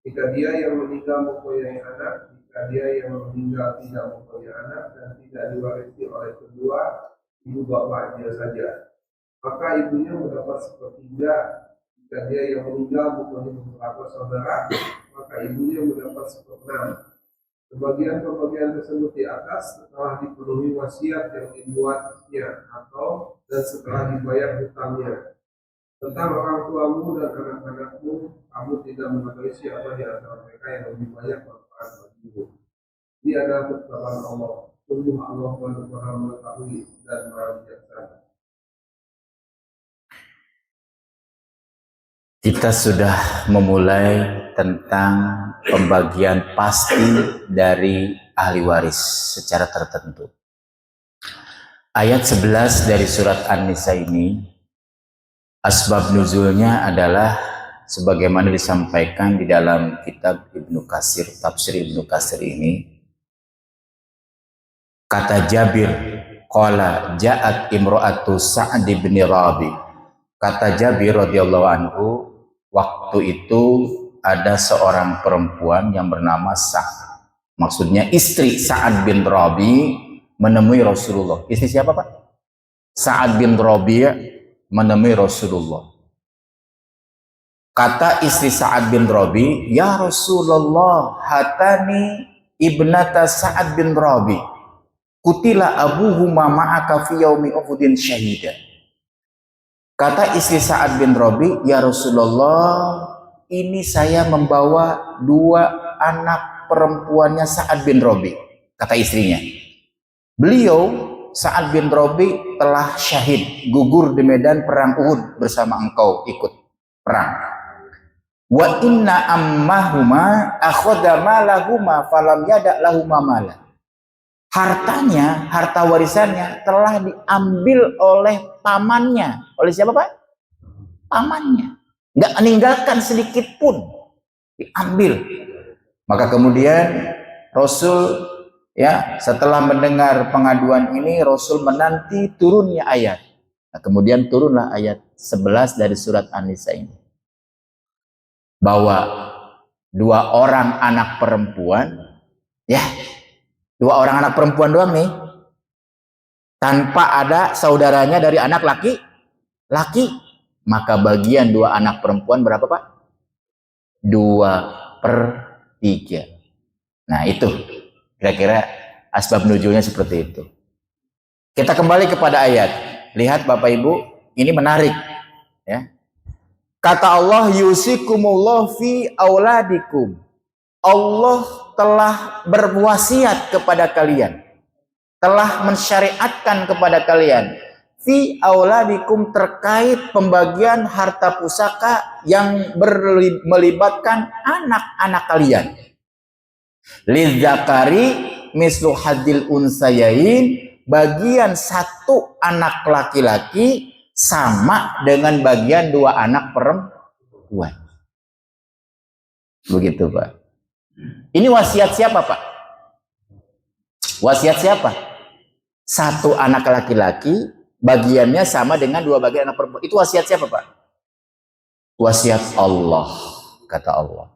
Jika dia yang meninggal mempunyai anak, jika dia yang meninggal tidak mempunyai anak dan tidak diwarisi oleh kedua ibu bapaknya saja, maka ibunya mendapat 1/3. Jika dia yang meninggal mempunyai beberapa saudara, maka ibunya mendapat 1/6. Pembagian tersebut di atas setelah dipenuhi wasiat yang dibuatnya atau dan setelah dibayar hutangnya. Tentang orang tuamu dan anak-anakmu, kamu tidak mengetahui siapa di antara mereka yang lebih banyak manfaat bagimu. Ini adalah ketetapan Allah. Sungguh Allah Maha mengetahui dan Maha bijaksana. Kita sudah memulai tentang pembagian pasti dari ahli waris secara tertentu. Ayat 11 dari surat An-Nisa ini, asbab nuzulnya adalah sebagaimana disampaikan di dalam kitab Ibnu Katsir, tafsir Ibnu Katsir ini. Kata Jabir, qala ja'at imra'atu Sa'd bin Rabi. Kata Jabir radhiyallahu anhu, waktu itu ada seorang perempuan yang bernama Sa'd. Maksudnya istri Sa'ad bin Rabi menemui Rasulullah. Istri siapa, Pak? Sa'ad bin Rabi menemui Rasulullah. Kata istri Sa'ad bin Rabi, ya Rasulullah, hatani ibnata Sa'ad bin Rabi. Kutila abuhuma ma'aka fi yaumi Uhudin syahida. Kata istri Sa'ad bin Rabi, ya Rasulullah, ini saya membawa dua anak perempuannya Sa'ad bin Rabi. Kata istrinya, beliau Sa'ad bin Rabi telah syahid, gugur di medan perang Uhud bersama engkau ikut perang. Wa inna ammahuma akhadha malahuma falam yada' lahuma mala. Hartanya, harta warisannya telah diambil oleh pamannya. Oleh siapa, Pak? Pamannya. Nggak meninggalkan sedikit pun. Diambil. Maka kemudian Rasul, ya, setelah mendengar pengaduan ini, Rasul menanti turunnya ayat. Nah, kemudian turunlah ayat 11 dari surat An-Nisa ini. Bahwa dua orang anak perempuan, ya, dua orang anak perempuan doang nih, tanpa ada saudaranya dari anak laki, maka bagian dua anak perempuan berapa, Pak? 2/3. Nah, itu kira-kira asbab nuzulnya seperti itu. Kita kembali kepada ayat. Lihat Bapak Ibu, ini menarik, ya. Kata Allah, yusikumullah fi auladikum. Allah telah berwasiat kepada kalian, telah mensyariatkan kepada kalian fi auladikum terkait pembagian harta pusaka yang melibatkan anak-anak kalian. Lidzakari mislu hadil unsayain, bagian satu anak laki-laki sama dengan bagian dua anak perempuan. Begitu, Pak. Ini wasiat siapa, Pak? Wasiat siapa? Satu anak laki-laki bagiannya sama dengan dua bagian anak perempuan. Itu wasiat siapa, Pak? Wasiat Allah, kata Allah.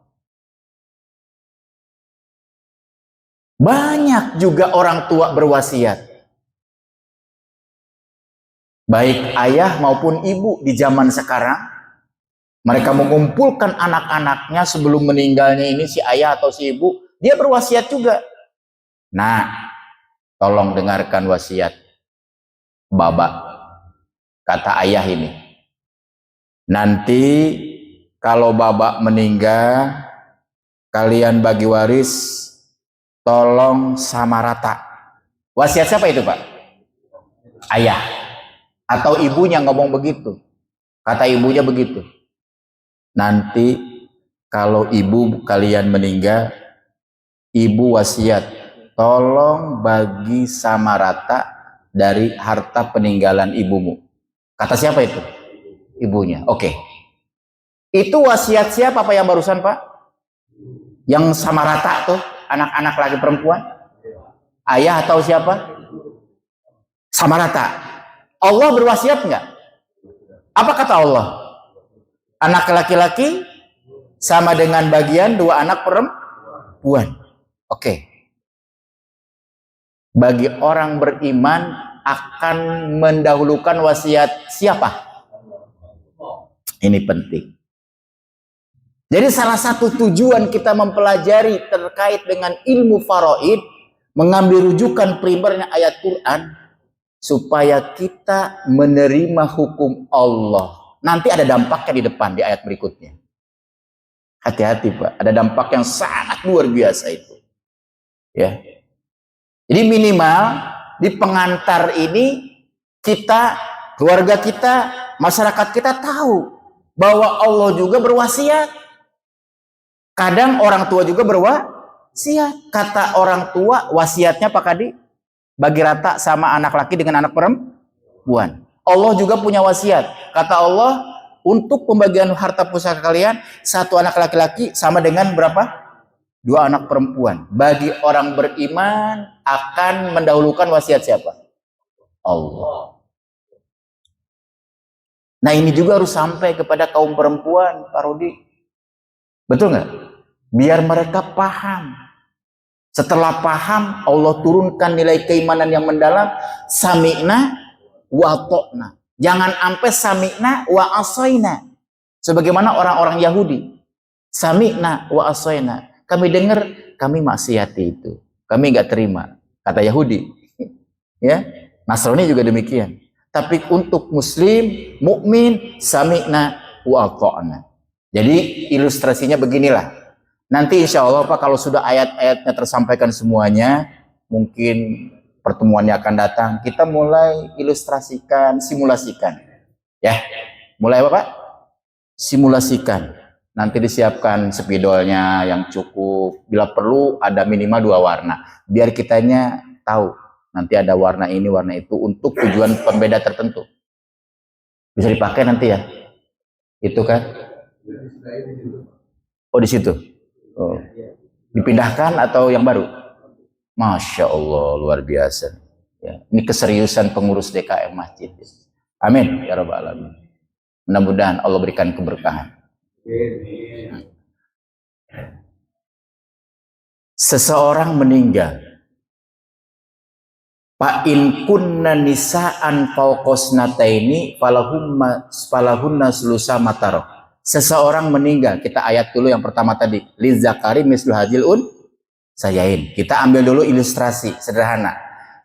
Banyak juga orang tua berwasiat. Baik ayah maupun ibu di zaman sekarang, mereka mengumpulkan anak-anaknya sebelum meninggalnya ini, si ayah atau si ibu, dia berwasiat juga. Nah, tolong dengarkan wasiat Bapak, kata ayah ini. Nanti kalau Bapak meninggal, kalian bagi waris tolong sama rata. Wasiat siapa itu, Pak? Ayah. Atau ibunya ngomong begitu. Kata ibunya begitu. Nanti kalau ibu kalian meninggal, ibu wasiat tolong bagi sama rata dari harta peninggalan ibumu. Kata siapa itu? Ibunya. Oke. Itu wasiat siapa Pak yang barusan, Pak? Yang sama rata tuh, anak-anak laki perempuan? Ayah atau siapa? Sama rata. Allah berwasiat nggak? Apa kata Allah? Anak laki-laki sama dengan bagian dua anak perempuan. Oke. Bagi orang beriman akan mendahulukan wasiat siapa? Ini penting. Jadi salah satu tujuan kita mempelajari terkait dengan ilmu faraid, mengambil rujukan primernya ayat Quran, supaya kita menerima hukum Allah. Nanti ada dampaknya di depan di ayat berikutnya. Hati-hati Pak, ada dampak yang sangat luar biasa itu. Ya. Jadi minimal di pengantar ini kita, keluarga kita, masyarakat kita tahu bahwa Allah juga berwasiat. Kadang orang tua juga berwasiat. Kata orang tua, wasiatnya Pak Kadi, bagi rata sama anak laki dengan anak perempuan. Allah juga punya wasiat. Kata Allah, untuk pembagian harta pusaka kalian, satu anak laki-laki sama dengan berapa? Dua anak perempuan. Bagi orang beriman akan mendahulukan wasiat siapa? Allah. Nah ini juga harus sampai kepada kaum perempuan, Pak Rudi. Betul nggak? Biar mereka paham. Setelah paham, Allah turunkan nilai keimanan yang mendalam. Sami'na wa ta'na. Jangan sampai sami'na wa asaina. Sebagaimana orang-orang Yahudi. Sami'na wa asaina. Kami dengar, kami maksiati itu. Kami nggak terima. Kata Yahudi. Ya, Nasrani juga demikian. Tapi untuk Muslim, mukmin, sami'na wa ta'na. Jadi ilustrasinya beginilah. Nanti insya Allah Pak, kalau sudah ayat-ayatnya tersampaikan semuanya, mungkin pertemuannya akan datang, kita mulai ilustrasikan, simulasikan. Ya, mulai apa Pak? Simulasikan. Nanti disiapkan spidolnya yang cukup, bila perlu ada minimal 2 warna. Biar kitanya tahu, nanti ada warna ini, warna itu, untuk tujuan pembeda tertentu. Bisa dipakai nanti ya? Itu kan? Oh di situ? Oh. Dipindahkan atau yang baru? Masya Allah, luar biasa. Ya, ini keseriusan pengurus DKM masjid. Amin ya rabbal alamin. Mudah-mudahan Allah berikan keberkahan. Seseorang meninggal. Fa in kunna nisaan fauqosnataini falahunna sulusa matarok. Seseorang meninggal, kita ayat dulu yang pertama tadi, lizakari mislu hadzil sayain. Kita ambil dulu ilustrasi sederhana.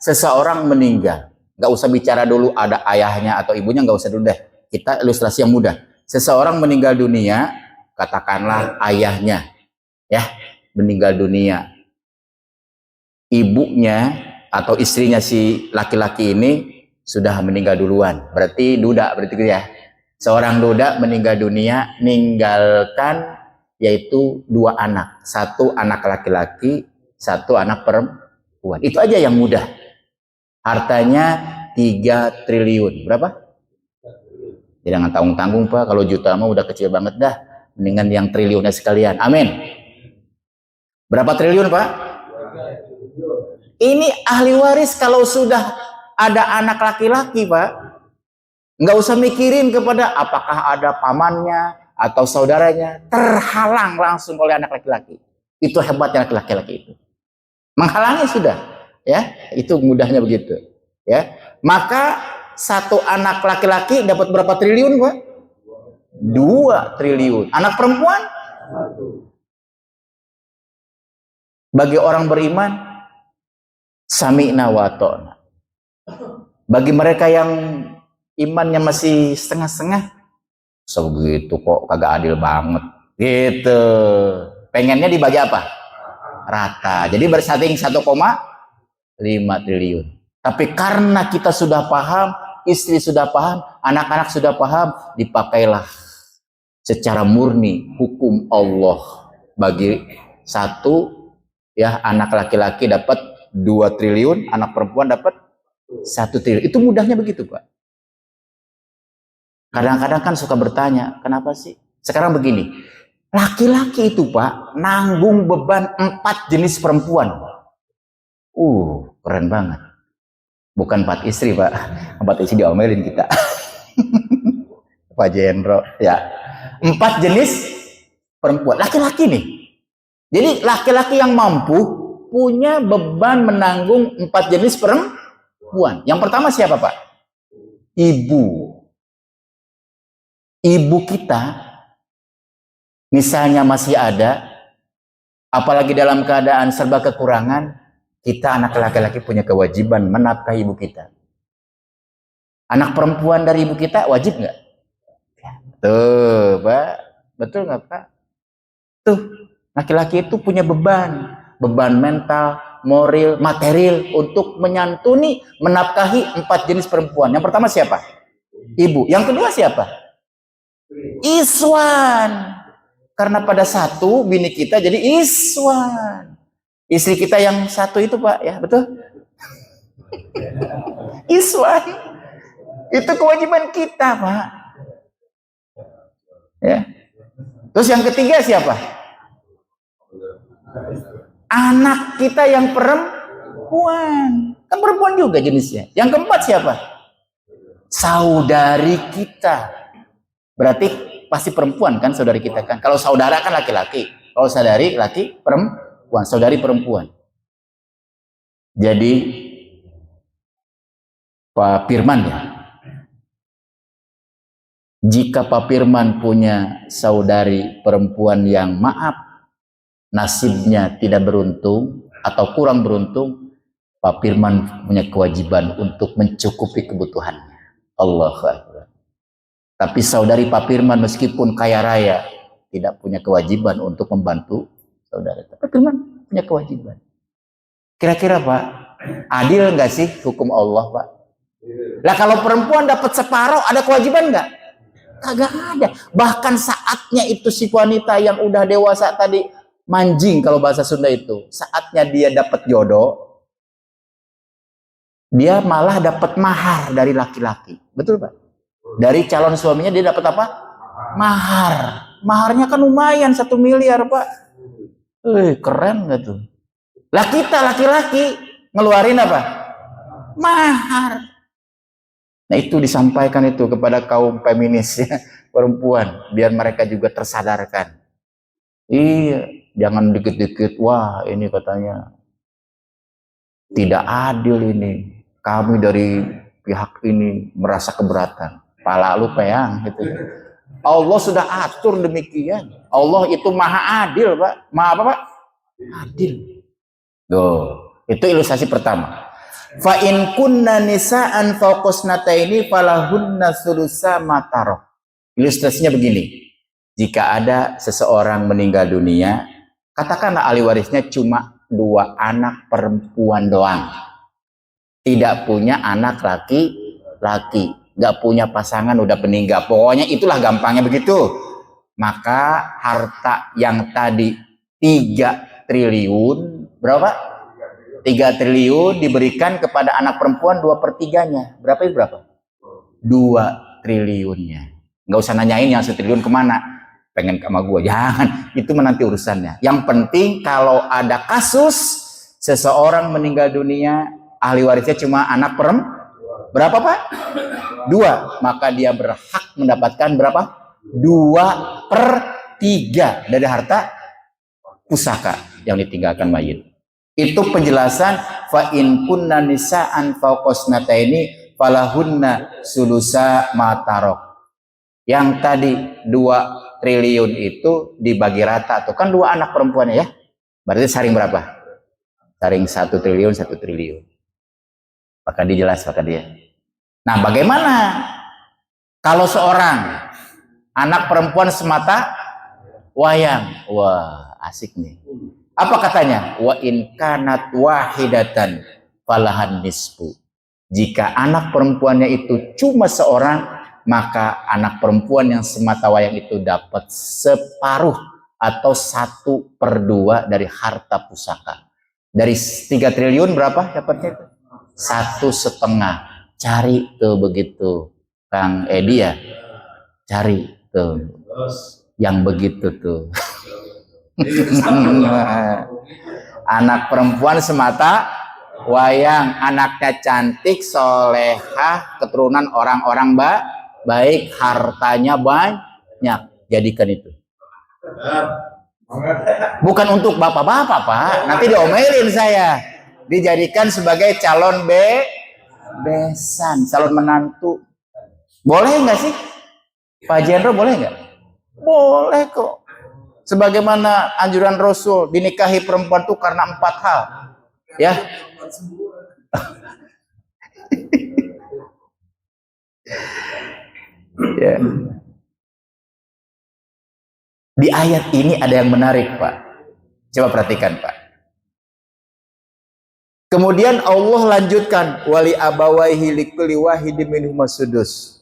Seseorang meninggal, nggak usah bicara dulu ada ayahnya atau ibunya, nggak usah dulu deh. Kita ilustrasi yang mudah. Seseorang meninggal dunia, katakanlah ayahnya, ya meninggal dunia. Ibunya atau istrinya si laki-laki ini sudah meninggal duluan. Berarti duda, berarti gitu ya. Seorang duda meninggal dunia, meninggalkan yaitu 2 anak. 1 anak laki-laki, 1 anak perempuan. Itu aja yang mudah. Hartanya 3 triliun. Berapa? Jangan tanggung-tanggung Pak, kalau juta mah udah kecil banget dah. Mendingan yang triliunnya sekalian. Amin. Berapa triliun Pak? Ini ahli waris kalau sudah ada anak laki-laki Pak. Nggak usah mikirin kepada apakah ada pamannya atau saudaranya, terhalang langsung oleh anak laki-laki. Itu hebatnya laki-laki itu. Menghalangi sudah, ya. Itu mudahnya begitu, ya. Maka 1 anak laki-laki dapat berapa triliun, Pak? 2 triliun. Anak perempuan? 1. Bagi orang beriman, Sami'na wa ta'na. Bagi mereka yang imannya masih setengah-setengah, segitu kok kagak adil banget. Gitu. Pengennya dibagi apa? Rata. Jadi bersaing 1,5 triliun. Tapi karena kita sudah paham, istri sudah paham, anak-anak sudah paham, dipakailah secara murni hukum Allah. Bagi satu, ya, anak laki-laki dapat 2 triliun, anak perempuan dapat 1 triliun. Itu mudahnya begitu, Pak. Kadang-kadang kan suka bertanya, kenapa sih? Sekarang begini, laki-laki itu, Pak, nanggung beban 4 jenis perempuan. Keren banget. Bukan 4 istri, Pak. 4 istri diomelin kita. Pak Jendro, ya. 4 jenis perempuan. Laki-laki nih. Jadi laki-laki yang mampu punya beban menanggung 4 jenis perempuan. Yang pertama siapa, Pak? Ibu. Ibu kita misalnya masih ada, apalagi dalam keadaan serba kekurangan, kita anak laki-laki punya kewajiban menafkahi ibu kita. Anak perempuan dari ibu kita wajib nggak? Tuh, Pak. Betul nggak, Pak? Tuh, laki-laki itu punya beban mental, moral, material untuk menyantuni, menafkahi 4 jenis perempuan. Yang pertama siapa? Ibu. Yang kedua siapa? Iswan. Karena pada satu bini kita jadi iswan. Istri kita yang satu itu, Pak, ya, betul? Iswan. Itu kewajiban kita, Pak. Ya. Terus yang ketiga siapa? Anak kita yang perempuan. Kan perempuan juga jenisnya. Yang keempat siapa? Saudari kita. Berarti pasti perempuan kan saudari kita kan. Kalau saudara kan laki-laki. Kalau saudari laki perempuan. Saudari perempuan. Jadi Pak Firman ya. Jika Pak Firman punya saudari perempuan yang maaf, nasibnya tidak beruntung atau kurang beruntung, Pak Firman punya kewajiban untuk mencukupi kebutuhannya. Allahu Akbar. Tapi saudari Pak Firman meskipun kaya raya, tidak punya kewajiban untuk membantu saudara. Pak Firman punya kewajiban. Kira-kira, Pak, adil nggak sih hukum Allah, Pak? Lah kalau perempuan dapat separuh, ada kewajiban nggak? Kagak ada. Bahkan saatnya itu si wanita yang udah dewasa tadi manjing kalau bahasa Sunda itu. Saatnya dia dapat jodoh, dia malah dapat mahar dari laki-laki. Betul, Pak? Dari calon suaminya dia dapat apa? Mahar. Maharnya kan lumayan 1 miliar, Pak. Keren nggak tuh? Lah kita laki-laki ngeluarin apa? Mahar. Nah itu disampaikan itu kepada kaum feminis ya, perempuan, biar mereka juga tersadarkan. Iya, jangan dikit-dikit, wah ini katanya tidak adil ini. Kami dari pihak ini merasa keberatan. Pala lu peyang gitu. Allah sudah atur demikian. Allah itu maha adil, Pak. Maha apa, Pak? Adil. Itu ilustrasi pertama. Fa in kunna nisaan faqusnataini falahunna sulusa ma tarok. Ilustrasinya begini. Jika ada seseorang meninggal dunia, katakanlah ahli warisnya cuma 2 anak perempuan doang. Tidak punya anak laki-laki, nggak punya pasangan, udah meninggal. Pokoknya itulah gampangnya begitu. Maka harta yang tadi 3 triliun, berapa? 3 triliun diberikan kepada anak perempuan 2/3-nya. Berapa itu berapa? 2 triliunnya. Nggak usah nanyain yang 1 triliun kemana. Pengen sama gue. Jangan. Itu menanti urusannya. Yang penting kalau ada kasus seseorang meninggal dunia, ahli warisnya cuma anak perempuan. Berapa, Pak? 2. Maka dia berhak mendapatkan berapa? 2/3 dari harta pusaka yang ditinggalkan mayit. Itu penjelasan fa in kunna nisaan faqusnataini falahunna sulusa ma tarok. Yang tadi 2 triliun itu dibagi rata tuh kan 2 anak perempuan ya. Berarti saring berapa? Saring 1 triliun, 1 triliun. Maka dia jelas, maka dia. Nah, bagaimana kalau seorang anak perempuan semata wayang? Wah, asik nih. Apa katanya? Wa in kanat wahidatan falahan nisfu. Jika anak perempuannya itu cuma seorang, maka anak perempuan yang semata wayang itu dapat separuh atau 1/2 dari harta pusaka. Dari 3 triliun berapa dapatnya itu? 1,5. Cari tuh begitu, Kang Edi ya. Cari tuh yang begitu tuh. Anak perempuan semata wayang, anaknya cantik, solehah, keturunan orang-orang baik, hartanya banyak. Jadikan itu. Bukan untuk bapak-bapak, Pak. Nanti diomelin saya. Dijadikan sebagai calon besan, calon menantu. Boleh nggak sih? Pak Jenderal boleh nggak? Boleh kok. Sebagaimana anjuran Rasul, dinikahi perempuan itu karena 4 hal. Ya. Ya. Di ayat ini ada yang menarik, Pak. Coba perhatikan, Pak. Kemudian Allah lanjutkan, wali abawaihi likulli wahidin minhum sudus.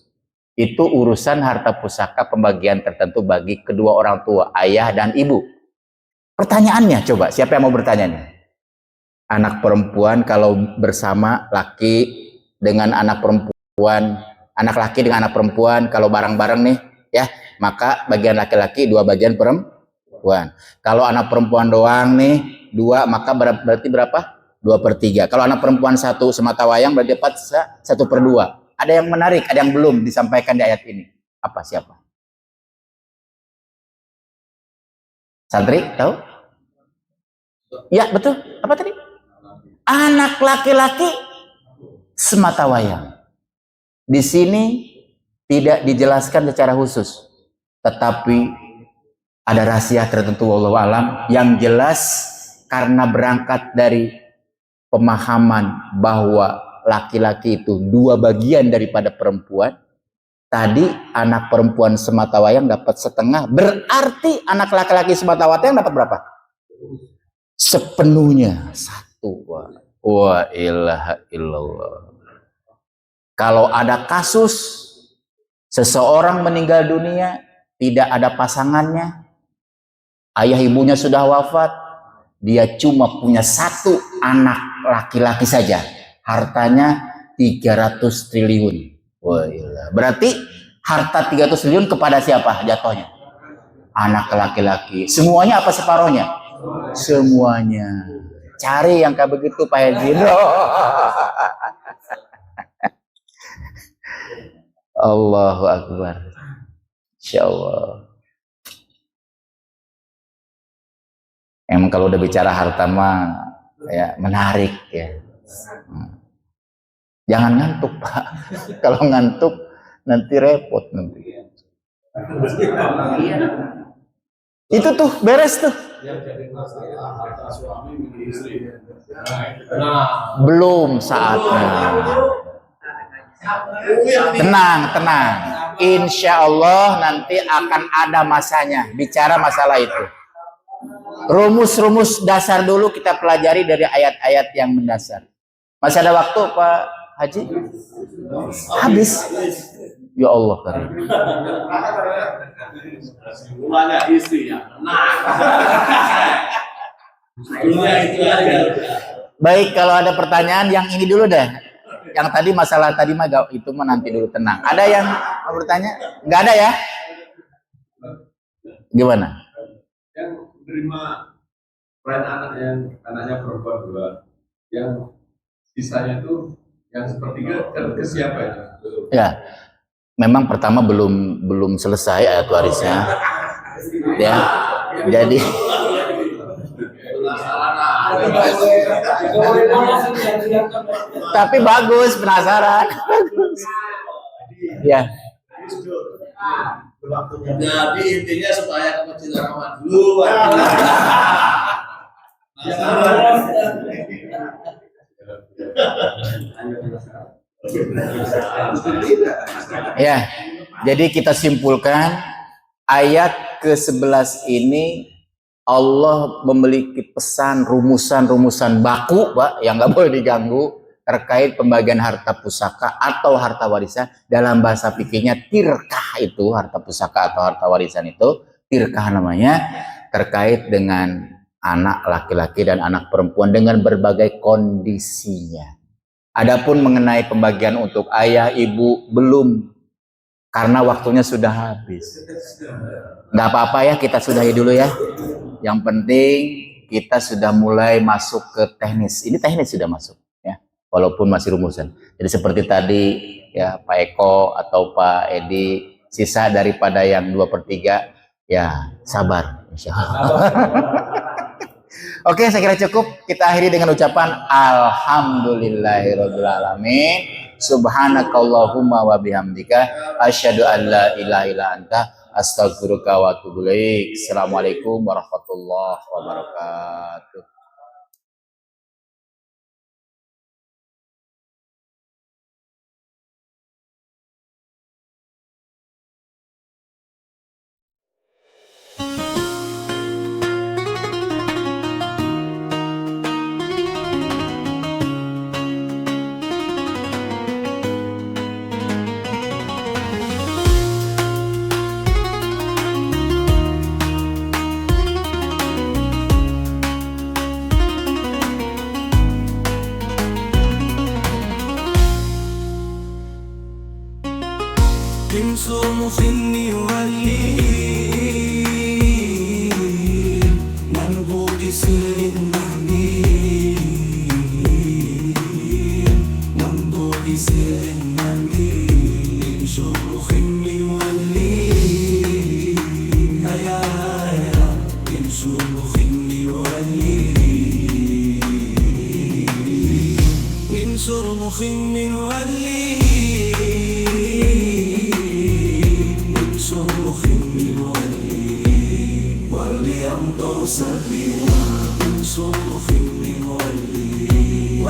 Itu urusan harta pusaka pembagian tertentu bagi kedua orang tua, ayah dan ibu. Pertanyaannya coba, siapa yang mau bertanya nih? Anak perempuan kalau bersama laki dengan anak perempuan, anak laki dengan anak perempuan kalau bareng-bareng nih, ya, maka bagian laki-laki 2 bagian perempuan. Kalau anak perempuan doang nih 2, maka berarti berapa? 2/3. Kalau anak perempuan 1 semata wayang berarti dapat 1/2. Ada yang menarik, ada yang belum disampaikan di ayat ini. Apa, siapa? Santri, tahu? Ya, betul. Apa tadi? Anak laki-laki semata wayang. Di sini tidak dijelaskan secara khusus, tetapi ada rahasia tertentu wallahu alam yang jelas karena berangkat dari pemahaman bahwa laki-laki itu 2 bagian daripada perempuan. Tadi anak perempuan semata wayang dapat 1/2, berarti anak laki-laki semata wayang dapat berapa? Sepenuhnya 1. Wa ilaha illallah. Kalau ada kasus seseorang meninggal dunia, tidak ada pasangannya, ayah ibunya sudah wafat, dia cuma punya 1 anak laki-laki saja, hartanya 300 triliun. Wah, berarti harta 300 triliun kepada siapa jatuhnya? Anak laki-laki. Semuanya apa separohnya? Semuanya. Cari yang kayak begitu, Pak Haji. Allahu Akbar. Insyaallah. Emang kalau udah bicara harta mah ya menarik ya. Jangan ngantuk, Pak. Kalau ngantuk nanti repot nanti. Itu tuh beres tuh. Belum saatnya. Tenang. Insya Allah nanti akan ada masanya bicara masalah itu. Rumus-rumus dasar dulu kita pelajari dari ayat-ayat yang mendasar. Masih ada waktu, Pak Haji? Habis. Ya Allah karim. Mulanya istri ya. Baik, kalau ada pertanyaan yang ini dulu deh. Yang tadi masalah tadi mah itu mah nanti dulu, tenang. Ada yang mau bertanya? Nggak ada ya? Gimana? Yang menerima peran anak yang anaknya perempuan 2, yang sisanya itu yang sepertiga ke siapa ya? Ya, memang pertama belum selesai ayat warisnya. Ya, jadi tapi bagus, penasaran. Ya. Jadi intinya supaya kecil rekaman dulu. Tidak. Ya, jadi kita simpulkan ayat ke-11 ini Allah memiliki pesan rumusan-rumusan baku, Pak, yang nggak boleh diganggu terkait pembagian harta pusaka atau harta warisan. Dalam bahasa fikihnya tirkah, itu harta pusaka atau harta warisan itu tirkah namanya, terkait dengan anak laki-laki dan anak perempuan dengan berbagai kondisinya. Adapun mengenai pembagian untuk ayah ibu belum, karena waktunya sudah habis. Nggak apa-apa ya, kita sudahi dulu ya. Yang penting kita sudah mulai masuk ke teknis. Ini teknis sudah masuk ya, walaupun masih rumusan. Jadi seperti tadi ya Pak Eko atau Pak Edi, sisa daripada yang 2/3 ya sabar insya Allah. Oke, saya kira cukup. Kita akhiri dengan ucapan alhamdulillahirabbil alamin. Subhanakallahumma wa bihamdika asyhadu an la ilaha illa anta astaghfiruka wa atubu ilaik. Assalamualaikum warahmatullahi wabarakatuh.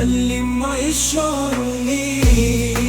واللي ما يشعرني